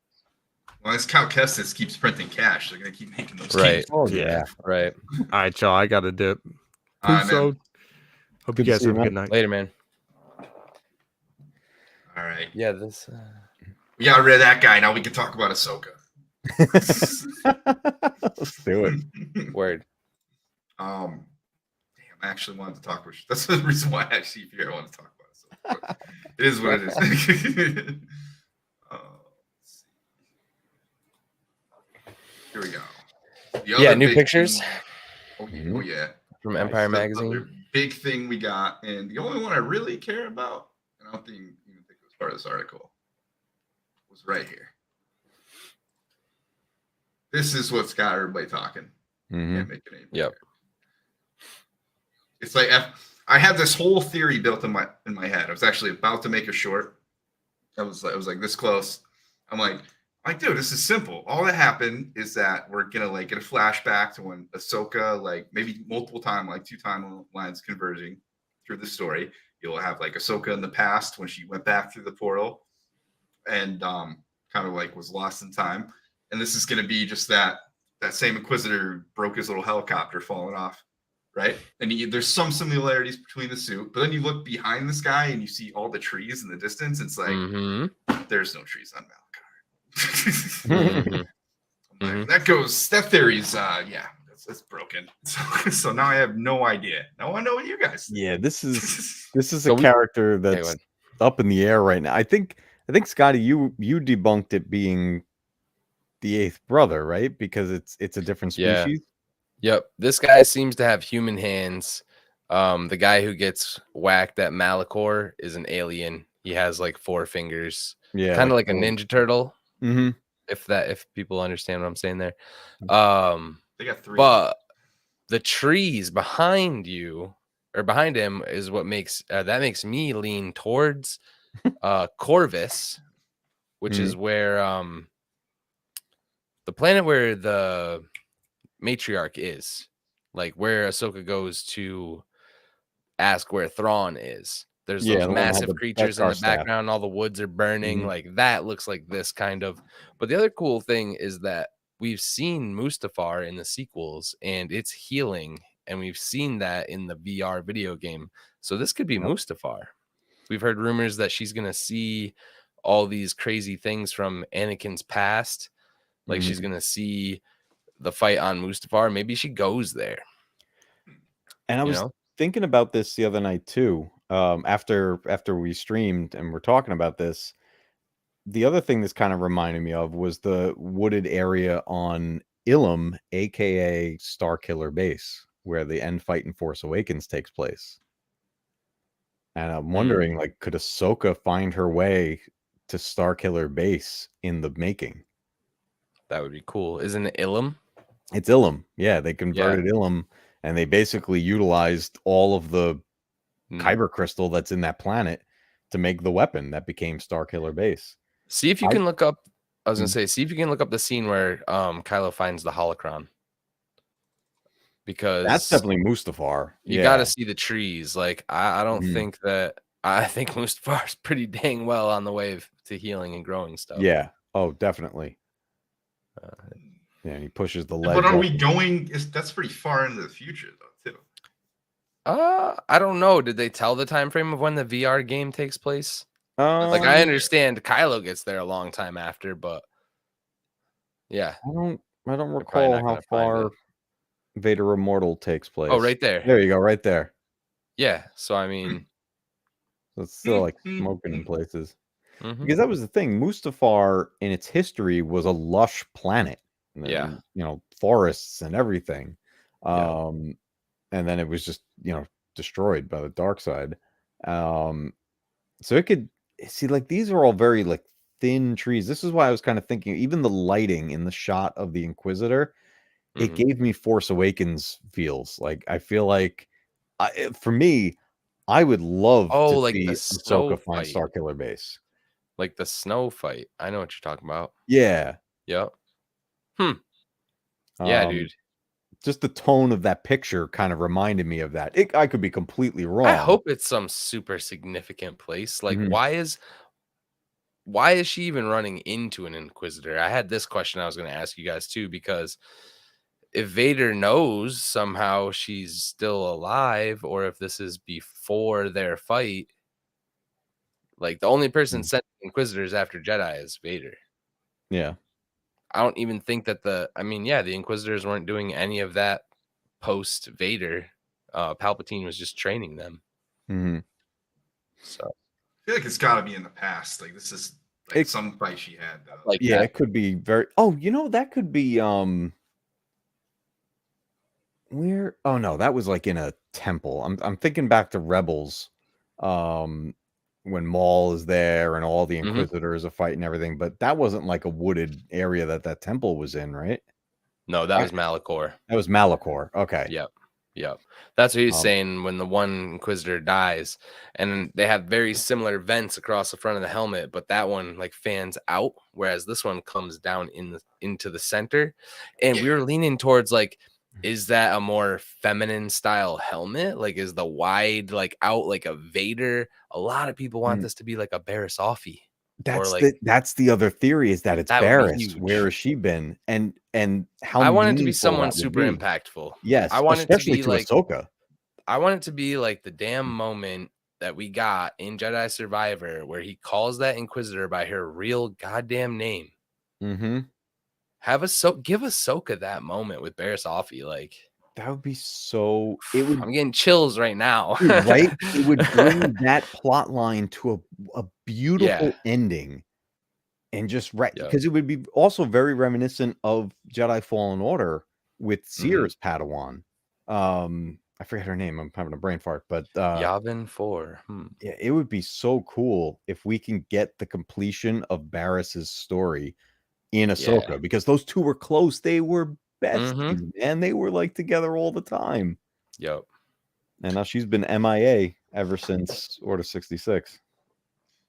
Well, as Cal Kestis keeps printing cash, they're going to keep making those right. games. Oh yeah, right. All right, y'all. I got to dip. Right, so, hope you guys have a good night. Later, man. All right. Yeah, this. We got rid of that guy. Now we can talk about Ahsoka. Let's do it. Word. Damn, I actually wanted to talk about. That's the reason why I actually here I want to talk about Ahsoka. It is what it is. Here we go. New pictures. Oh yeah. From Empire Magazine. Big thing we got, and the only one I really care about, and I don't even think it was part of this article, was right here. This is what's got everybody talking. Can't make it any better. It's like I had this whole theory built in my head. I was actually about to make a short. I was like this close. I'm like, dude, this is simple. All that happened is that we're gonna like get a flashback to when Ahsoka, like maybe multiple times, like 2 timelines converging through the story. You'll have like Ahsoka in the past when she went back through the portal and kind of like was lost in time. And this is gonna be just that same Inquisitor broke his little helicopter falling off, right? And there's some similarities between the suit, but then you look behind this guy and you see all the trees in the distance. It's like there's no trees on Malachar. That theory's that's broken. So now I have no idea. Now I know what you guys think. Yeah, this is a character that's up in the air right now. I think Scotty, you debunked it being the 8th brother, right? Because it's a different species. Yep. This guy seems to have human hands. The guy who gets whacked at Malachor is an alien. He has like 4 fingers, Yeah, kind of like a 4. Ninja Turtle. Mm-hmm. If people understand what I'm saying there. They got 3. But the trees behind you or behind him is what makes that makes me lean towards Corvus, which is where the planet where the matriarch is, like where Ahsoka goes to ask where Thrawn is. There's Yeah, those the one that had massive the creatures in Beskar the staff. background, all the woods are burning. Mhm. Like that looks like this kind of. But the other cool thing is that we've seen Mustafar in the sequels and it's healing, and we've seen that in the VR video game. So this could be Yep. Mustafar. We've heard rumors that she's gonna see all these crazy things from Anakin's past. Like she's gonna see the fight on Mustafar. Maybe she goes there. And I You was know? thinking about this the other night too. After we streamed and we're talking about this, the other thing this kind of reminded me of was the wooded area on Ilum, aka Starkiller Base, where the end fight in Force Awakens takes place. And I'm wondering, like, could Ahsoka find her way to Starkiller Base in the making? That would be cool. Isn't it Ilum? It's Ilum. Yeah, they converted Ilum, and they basically utilized all of the kyber crystal that's in that planet to make the weapon that became Starkiller Base. See if you can look up. I was gonna Mhm. say, see if you can look up the scene where Kylo finds the holocron. That's Because definitely Mustafar. you Yeah. gotta see the trees. Like I don't Mhm. think that I think Mustafar's pretty dang well on the way to healing and growing stuff. Yeah. Oh, definitely. Yeah, and he pushes the ledge. But are up. we going? That's pretty far into the future, though, too. I don't know. Did they tell the time frame of when the VR game takes place? Like I Um, understand Kylo gets there a long time after, but yeah, I don't probably recall not how gonna find far it. Vader Immortal takes place. Oh, right there. There you go, right there. Yeah. So I mean, So it's still like smoking in places. mhm. Because that was the thing. Mustafar in its history was a lush planet. Yeah. Forests and everything. Yeah. And then it was just, destroyed by the dark side. So it could see, like, these are all very like thin trees. This is why I was kind of thinking, even the lighting in the shot of the Inquisitor, it Mhm. gave me Force Awakens feels. Like, I feel like for me, I would love Oh, to like the see snow Ahsoka find fight. Starkiller Base. Like the snow fight. I know what you're talking about. Yeah. Yep. Yeah, Um, dude. just the tone of that picture kind of reminded me of that. I could be completely I wrong. hope it's some super significant place. Like, Mhm. why is she even running into an Inquisitor? I had this question I was going to ask you guys too, because if Vader knows somehow she's still alive, or if this is before their fight, like the only person Mm. sent Inquisitors after Jedi is Vader. Yeah. I don't even think that the Inquisitors weren't doing any of that post Vader. Palpatine was just training them. Mhm. So I feel like it's got to be in the past. Like this is like some fight she had. like Yeah, that. it could be very. Oh, that could be. Where? Oh no, that was like in a temple. I'm thinking back to Rebels, when Maul is there and all the Mhm. Inquisitors are fighting everything. But that wasn't like a wooded area that temple was in, right? No, that was Malachor. That was Malachor. Okay. Yep. That's what he's Um, saying when the one Inquisitor dies, and they have very similar vents across the front of the helmet, but that one like fans out, whereas this one comes down into the center. And we were leaning towards like, is that a more feminine style helmet? Like, is the wide like out like a Vader? A lot of people want Mm. this to be like a Barriss-Offee. Or That's the other theory, is that it's that would be Barriss. Where huge. has she been? And how I want it to be meaningful someone that would super be. impactful. Yes, I want it to especially be to like Ahsoka. I want it to be like the damn moment that we got in Jedi Survivor where he calls that Inquisitor by her real goddamn name. Mm-hmm. Give Ahsoka that moment with Barriss-Offee. Like, That would be so. It would I'm getting chills right now. Dude, right? It would bring that plot line to a beautiful ending, and just right Yeah. because it would be also very reminiscent of Jedi Fallen Order, with Seer's Padawan. I forget her name. I'm having a brain fart, but Yavin 4. yeah, it would be so cool if we can get the completion of Barris's story in Ahsoka, because those two were close. They were besties, and they were like together all the time. Yep. And now she's been MIA ever since Order 66.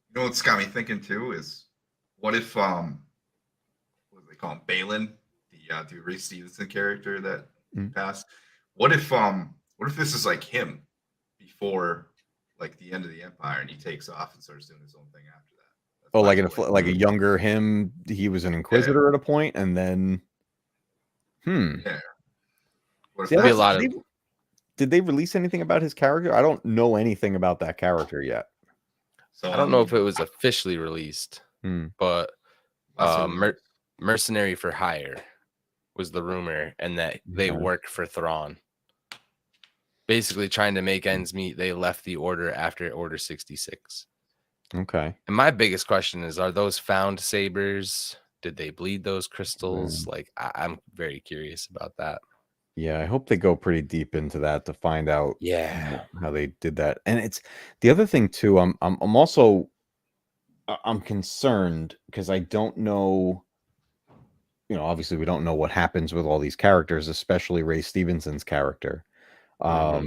You know what's got me thinking too is, what if what do they call him, Balin, the Ray Stevenson character that passed? What if this is like him before like the end of the Empire, and he takes off and starts doing his own thing after that? Oh, like like a younger him. He was an Inquisitor at a point, and then Yeah. What if There'd be a lot of. Did they release anything about his character? I don't know anything about that character yet. So I don't know if it was officially released, but mercenary for hire was the rumor, and that they work for Thrawn. Basically trying to make ends meet. They left the Order after Order 66. Okay. And my biggest question is, are those found sabers? Did they bleed those crystals? Like, I'm very curious about that. Yeah, I hope they go pretty deep into that to find out how they did that. And it's the other thing too, I'm also I'm concerned because I don't know, obviously we don't know what happens with all these characters, especially Ray Stevenson's character. But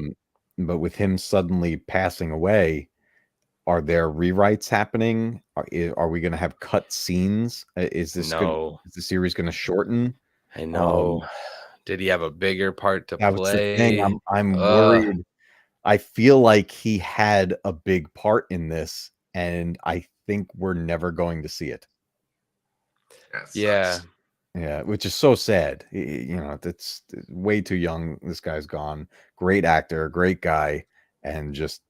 with him suddenly passing away, are there rewrites happening? Are we going to have cut scenes? Is this is the series going to shorten? I know. Did he have a bigger part to That was the thing. play? I'm worried. I feel like he had a big part in this, and I think we're never going to see it. Yeah. Yeah, which is so sad. It's way too young. This guy's gone. Great actor, great guy, and just,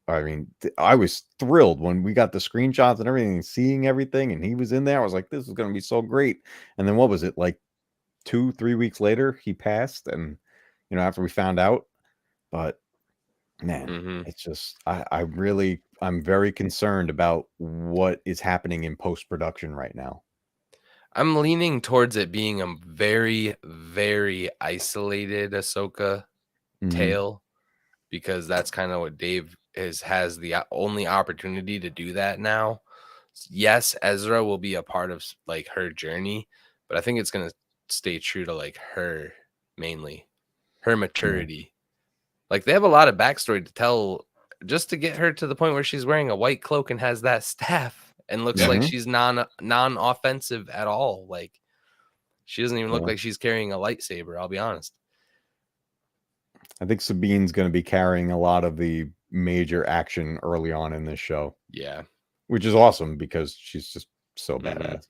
I mean, I was thrilled when we got the screenshots and everything, seeing everything, and he was in there. I was like, this is going to be so great. And then what was it, like 2-3 weeks later, he passed, and after we found out. But man, it's just I'm very concerned about what is happening in post-production right now. I'm leaning towards it being a very, very isolated Ahsoka tale, because that's kind of what Dave has the only opportunity to do that now. Yes, Ezra will be a part of like her journey, but I think it's going to stay true to like her, mainly her maturity. Like, they have a lot of backstory to tell just to get her to the point where she's wearing a white cloak and has that staff and looks like she's non-offensive at all. Like, she doesn't even look like she's carrying a lightsaber, I'll be honest. I think Sabine's going to be carrying a lot of the major action early on in this show. Yeah. Which is awesome because she's just so badass.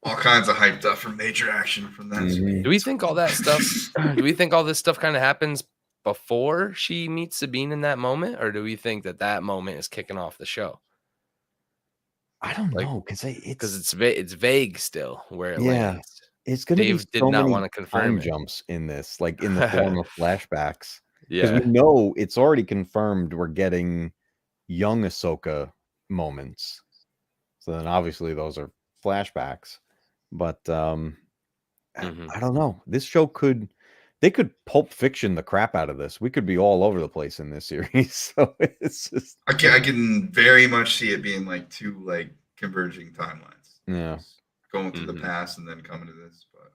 All kinds of hyped up for major action from that. Do we think all that stuff, do we think all this stuff kind of happens before she meets Sabine in that moment? Or do we think that moment is kicking off the show? I don't know, because it's vague still where it lands. It's going to be Dave did not want to confirm jumps in this, like in the form of flashbacks. Because Yeah. we know it's already confirmed we're getting young Ahsoka moments. So then obviously those are flashbacks. But I don't know. This show they could Pulp Fiction the crap out of this. We could be all over the place in this series. So it's just I can very much see it being like two like converging timelines. Yeah. Going to the past and then coming to this, but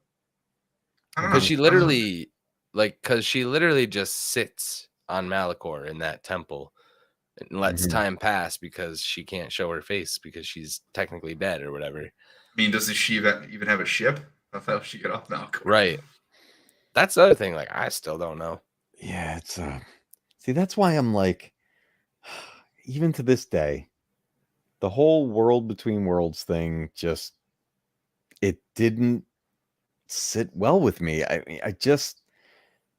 I don't know. Because she literally just sits on Malachor in that temple and lets time pass because she can't show her face because she's technically dead or whatever. I mean, does she even have a ship? I thought she got off Malachor. Right. That's the other thing. Like, I still don't know. Yeah, it's see, that's why I'm like, even to this day, the whole world between worlds thing just it didn't sit well with me. I just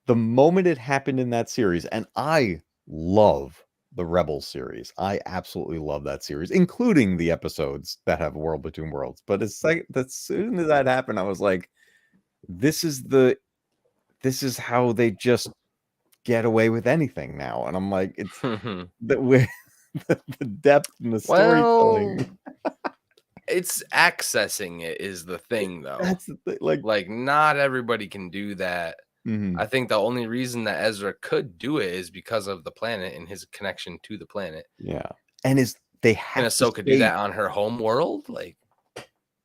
the moment it happened in that series, and I love the Rebels series. I absolutely love that series, including the episodes that have World Between Worlds. But it's like as soon as that happened, I was like, this is how they just get away with anything now. And I'm like, it's that with the depth and the storytelling. It's accessing it is the thing, though. That's the thing, Like, not everybody can do that. mhm, I think the only reason that Ezra could do it is because of the planet and his connection to the planet. yeah, and they Can have to Ahsoka do stay. that on her home world? Like,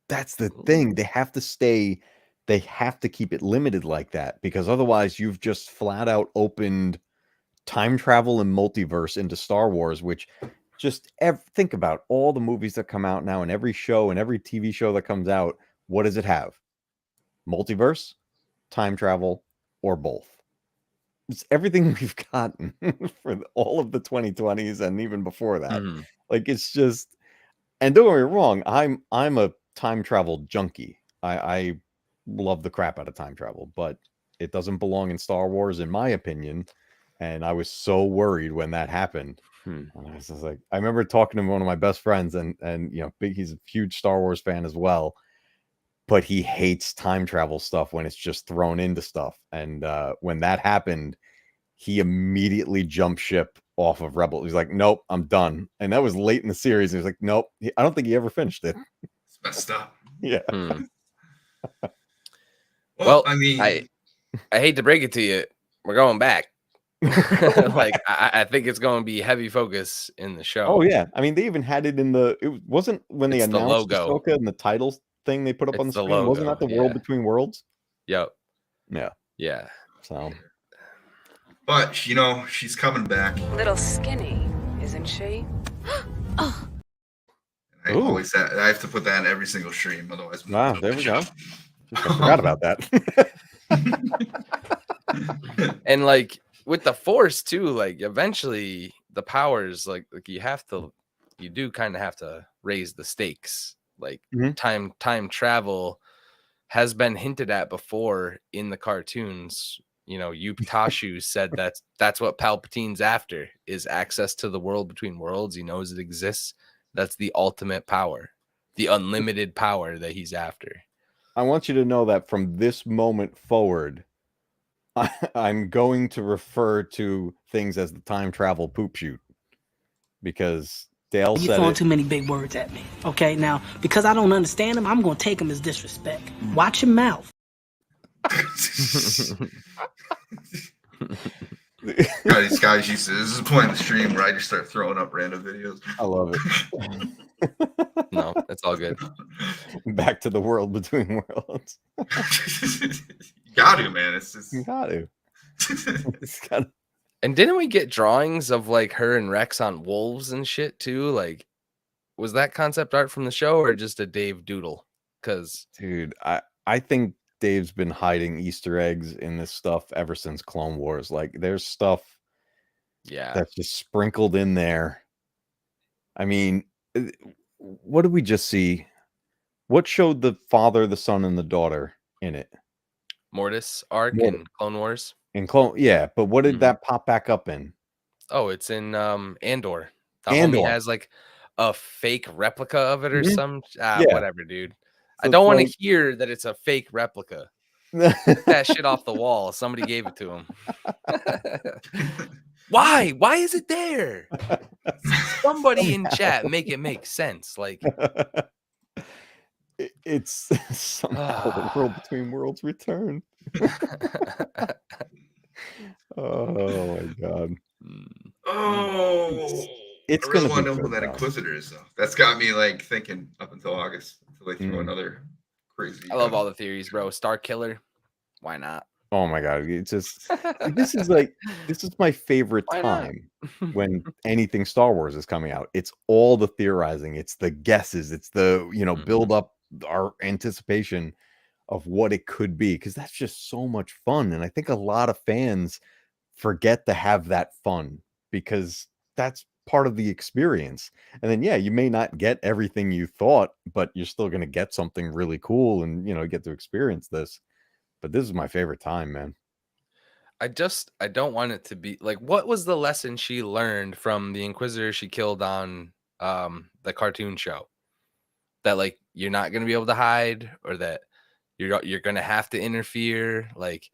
That's the thing. They have to keep it limited like that because otherwise you've just flat out opened time travel and multiverse into Star Wars, which just think about all the movies that come out now and every show and every TV show that comes out. What does it have? Multiverse, time travel, or both. It's everything we've gotten for all of the 2020s and even before that. mhm. Like it's just, and don't get me wrong, I'm a time travel junkie. I love the crap out of time travel, but it doesn't belong in Star Wars, in my opinion. And I was so worried when that happened. Hmm. And I was just like, I remember talking to one of my best friends, and you know, he's a huge Star Wars fan as well, but he hates time travel stuff when it's just thrown into stuff. And when that happened, he immediately jumped ship off of Rebel. He's like, nope, I'm done. And that was late in the series. He was like, nope, I don't think he ever finished it. It's messed up. Yeah. Hmm. Well, Well, I mean, I hate to break it to you, we're going back. Like, I think it's going to be heavy focus in the show. Oh yeah, I mean they even had it in it wasn't when they It's the announced logo. Ahsoka and the title thing they put up on the It's the screen. Wasn't logo, that the World yeah. Between Worlds? Yep. Yeah. Yeah. So but you know, she's coming back. Little skinny, isn't she? Oh, I Ooh. always I have to put that in every single stream, otherwise. wow, there we go. I forgot about that. And like with the Force too, like eventually the powers, like you do kind of have to raise the stakes. Like Mhm. time travel has been hinted at before in the cartoons. You know, Tashu said that's what Palpatine's after, is access to the world between worlds. He knows it exists. That's the ultimate power, the unlimited power that he's after. I want you to know that from this moment forward, I'm going to refer to things as the time travel poop shoot because Dale You're said throwing it. too many big words at me. Okay, now because I don't understand them, I'm gonna take them as disrespect. Watch your mouth. These guys used to. This is the point of the stream where I just start throwing up random videos. I love it. No, it's all good. Back to the world between worlds. You got to, man. It's just. You got to. It's got to. And didn't we get drawings of like her and Rex on wolves and shit too? Like, was that concept art from the show or just a Dave doodle? Because Dude, I think Dave's been hiding Easter eggs in this stuff ever since Clone Wars. Like, there's stuff yeah, that's just sprinkled in there. I mean, what did we just see? What showed the father, the son, and the daughter in it? Mortis arc Mortis. in Clone Wars. In Clone, yeah, but what did Mhm. that pop back up in? Oh, it's in Andor. The Andor. homie has like a fake replica of it or Mhm. some Yeah. whatever, dude. I So don't it's want to like- hear that it's a fake replica. Get that shit off the wall. Somebody gave it to him. Why? Why is it there? Somebody in chat make it make sense. Like, It's somehow the world between worlds return. Oh my god. Oh, It's I really gonna want be to know who good, that though. Inquisitor is, though. That's got me like thinking up until August until they throw Mm. another crazy. I love all the theories, bro. Star Killer. Why not? Oh my god, it's just this is my favorite Why not? time when anything Star Wars is coming out. It's all the theorizing, it's the guesses, it's the, you know, Mhm. build up our anticipation of what it could be, because that's just so much fun. And I think a lot of fans forget to have that fun because that's part of the experience. And then yeah, you may not get everything you thought, but you're still going to get something really cool and, you know, get to experience this. But this is my favorite time, man. I don't want it to be like, what was the lesson she learned from the Inquisitor she killed on the cartoon show? That like you're not gonna be able to hide, or that you're gonna have to interfere. Like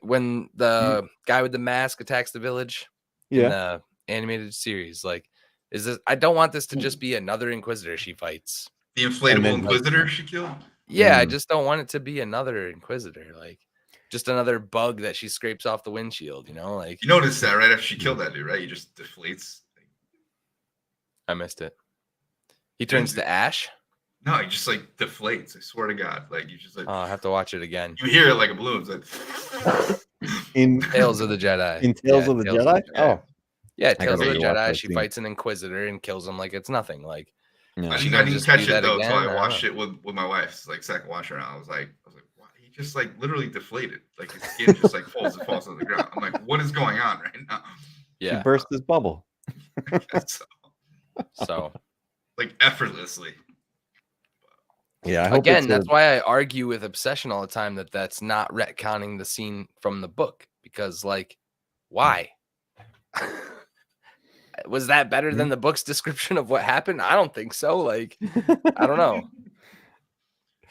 when the guy with the mask attacks the village in Yeah. the animated series, like, is this? I don't want this to just be another Inquisitor she fights. The inflatable then, like, Inquisitor she killed. Yeah, I just don't want it to be another Inquisitor, like just another bug that she scrapes off the windshield, like You noticed that right after she killed that dude, right? He just deflates. I missed it. He turns to ash? No, he just like deflates. I swear to God, like you just like. Oh, I have to watch it again. You hear it like a balloon. It's like. In Tales of the Jedi. in Tales of the Jedi. Oh, Yeah, I Tales of gotta the rewatch Jedi. that She scene. fights an Inquisitor and kills him like it's nothing. Like yeah. I she didn't, gonna I didn't just catch do it that though again? until I I don't watched know. it with my wife. It's like second watcher now. I was like, what? He just like literally deflated. Like his skin just like falls on the ground. I'm like, what is going on right now? She Yeah. burst his bubble. So like effortlessly. Yeah, I hope again, it's that's why I argue with Obsession all the time that that's not retconning the scene from the book because, like, why? Was that better than the book's description of what happened? I don't think so. Like, I don't know.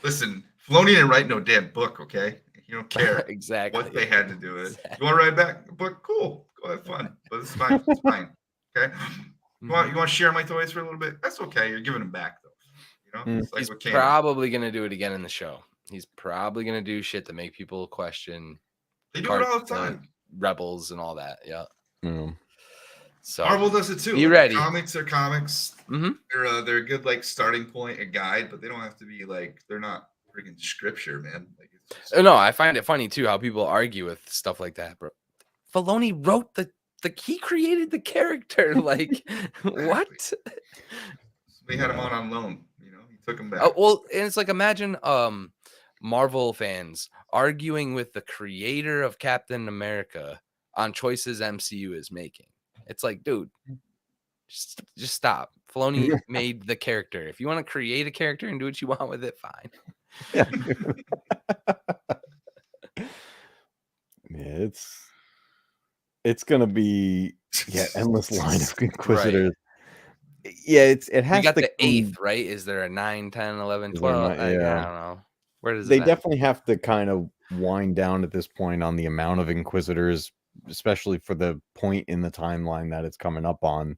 Listen, Filoni didn't write no damn book, okay? You don't care Exactly. what they had to do with it. You want to write back a book? Cool. Go have fun. But it's fine. It's fine. Okay. You want to share my toys for a little bit? That's okay. You're giving them back though. It's like He's what came. probably gonna do it again in the show. He's probably gonna do shit to make people question. They do it all the time. Rebels and all that. Yeah. So Marvel does it too. Be Like, ready. Comics are comics. Mm-hmm. They're a good like starting point, a guide, but they don't have to be like they're not freaking scripture, man. Like it's just, No, I find it funny too how people argue with stuff like that, bro. Filoni wrote he created the character. Like, what? we had him on loan. He took him back. Oh, well, and it's like imagine Marvel fans arguing with the creator of Captain America on choices MCU is making. It's like, dude, just stop. Filoni made the character. If you want to create a character and do what you want with it, fine. Yeah. Yeah, it's gonna be endless line of Inquisitors. Right. Yeah, it has we got to the 8th, right? Is there a 9, 10, 11, 12? I don't know. Where does they it definitely have to kind of wind down at this point on the amount of Inquisitors, especially for the point in the timeline that it's coming up on.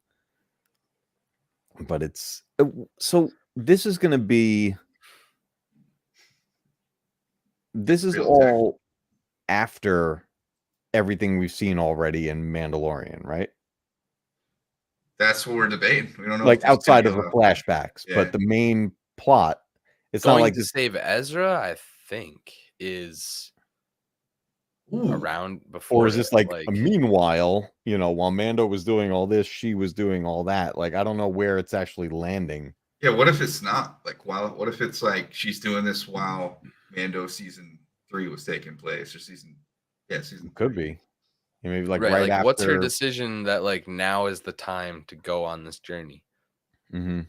But it's so this is going to be all after everything we've seen already in Mandalorian, right? That's what we're debating. We don't know, like outside of the flashbacks, but the main plot. It's going not like to save Ezra, I think, is around before. Or is this like a meanwhile, while Mando was doing all this, she was doing all that? Like, I don't know where it's actually landing. Yeah, what if it's not? Like, what if it's like she's doing this while Mando season 3 was taking place, or season could be. Maybe like right after. What's her decision that like now is the time to go on this journey? Mm-hmm.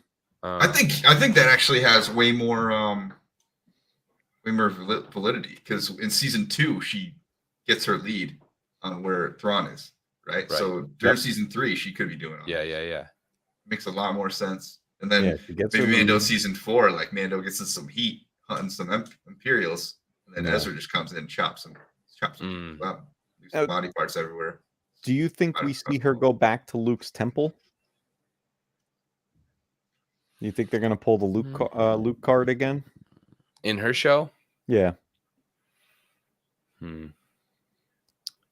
I think that actually has way more validity, because in season 2 she gets her lead on where Thrawn is, right? So during season 3 she could be doing it. Yeah. Makes a lot more sense. And then maybe Mando season 4, like Mando gets in some heat hunting some Imperials, and then Ezra just comes in and chops them up. Body parts everywhere. Do you think we see her go back to Luke's temple? You think they're gonna pull the Luke card again in her show? Yeah. I'm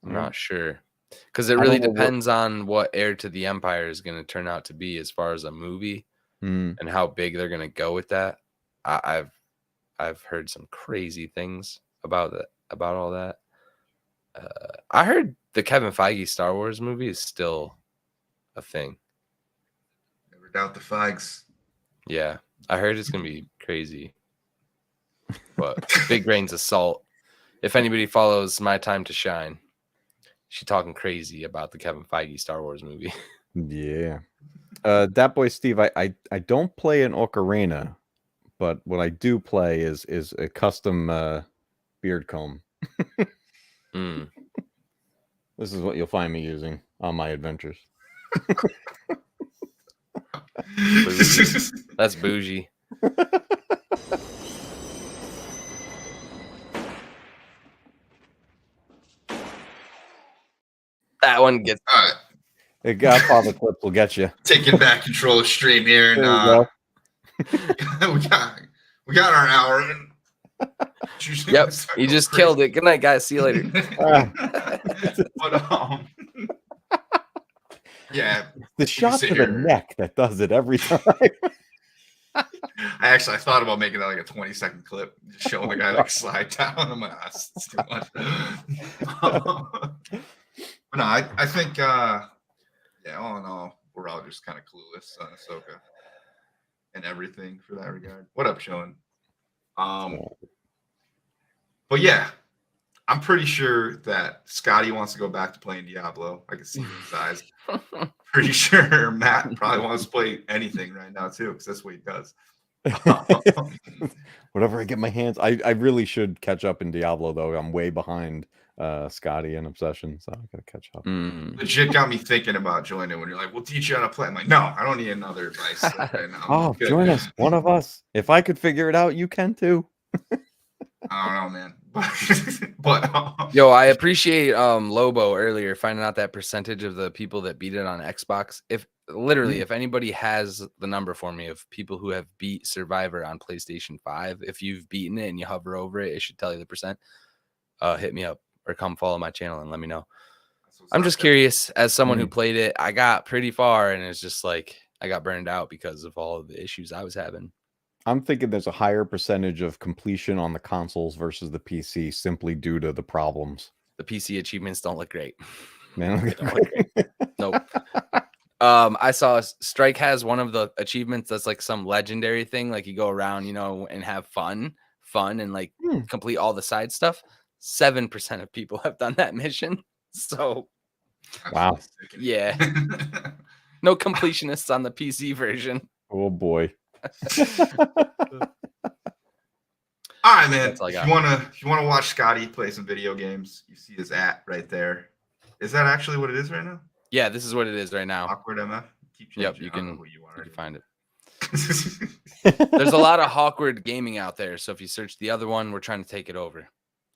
not sure, because it really depends on what Heir to the Empire is going to turn out to be as far as a movie and how big they're going to go with that. I've heard some crazy things about all that. I heard the Kevin Feige Star Wars movie is still a thing. Never doubt the Feigs. Yeah, I heard it's gonna be crazy, but big grains of salt. If anybody follows My Time to Shine, she's talking crazy about the Kevin Feige Star Wars movie. Yeah. That boy Steve, I don't play an ocarina, but what I do play is a custom beard comb. This is what you'll find me using on my adventures. That's bougie. That one gets all right. The Godfather clips will get you. Taking back control of straight here, and we got our hour in. Yep, you just killed it. Good night, guys. See you later. But yeah, The shot to the neck that does it every time. I thought about making that like a 20-second clip, just showing the guy like slide down. I'm like, that's too much. But no, I think yeah, all in all, we're all just kind of clueless on Ahsoka and everything for that regard. What up, Sean? But yeah, I'm pretty sure that Scotty wants to go back to playing Diablo. I can see it in his eyes. Pretty sure Matt probably wants to play anything right now too, because that's what he does. Whatever I get my hands. I really should catch up in Diablo though. I'm way behind Scotty and Obsession, so I gotta catch up. Legit got me thinking about joining when you're like, we'll teach you how to play. I'm like, no, I don't need another advice. Oh, join us, one of us. If I could figure it out, you can too. I don't know, man. But yo, I appreciate Lobo earlier finding out that percentage of the people that beat it on Xbox. If literally, if anybody has the number for me of people who have beat Survivor on PlayStation 5, if you've beaten it and you hover over it, it should tell you the percent. Hit me up or come follow my channel and let me know. I'm just curious, as someone who played it, I got pretty far and it's just like I got burned out because of all of the issues I was having. I'm thinking there's a higher percentage of completion on the consoles versus the PC simply due to the problems. The PC achievements don't look great. Man, nope. I saw Strike has one of the achievements that's like some legendary thing, like you go around, you know, and have fun and like complete all the side stuff. 7% of people have done that mission. So wow. Yeah. No completionists on the PC version. Oh boy. All right, man. If you wanna watch Scotty play some video games, you see his right there. Is that actually what it is right now? Yeah, this is what it is right now. Awkward MF. Yep, you can find it. There's a lot of awkward gaming out there, so if you search the other one, we're trying to take it over.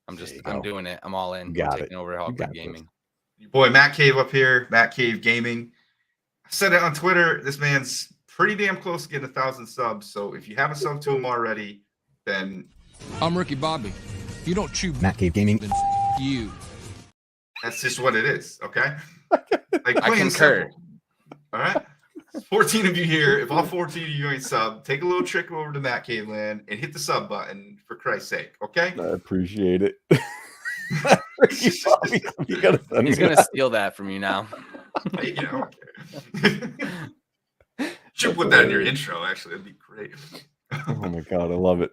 I'm doing it. I'm all in. We're taking over awkward gaming. Your boy Matt Cave up here, Matt Cave Gaming. I said it on Twitter. This man's pretty damn close to getting 1,000 subs. So if you haven't subbed to him already, then I'm Ricky Bobby. If you don't chew Matt Cave Gaming, then you. That's just what it is, okay? Like I concur. Simple. All right. 14 of you here. If all 14 of you ain't sub, take a little trip over to Matt Cave Land and hit the sub button for Christ's sake, okay? I appreciate it. He's gonna steal that from you now. You know, should put that in your intro. Actually, that'd be great. Oh my god, I love it.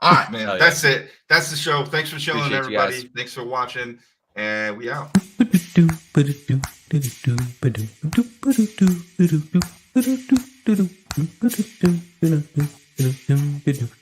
All right, man. That's it. That's the show. Thanks for chilling, everybody. Thanks for watching, and we out.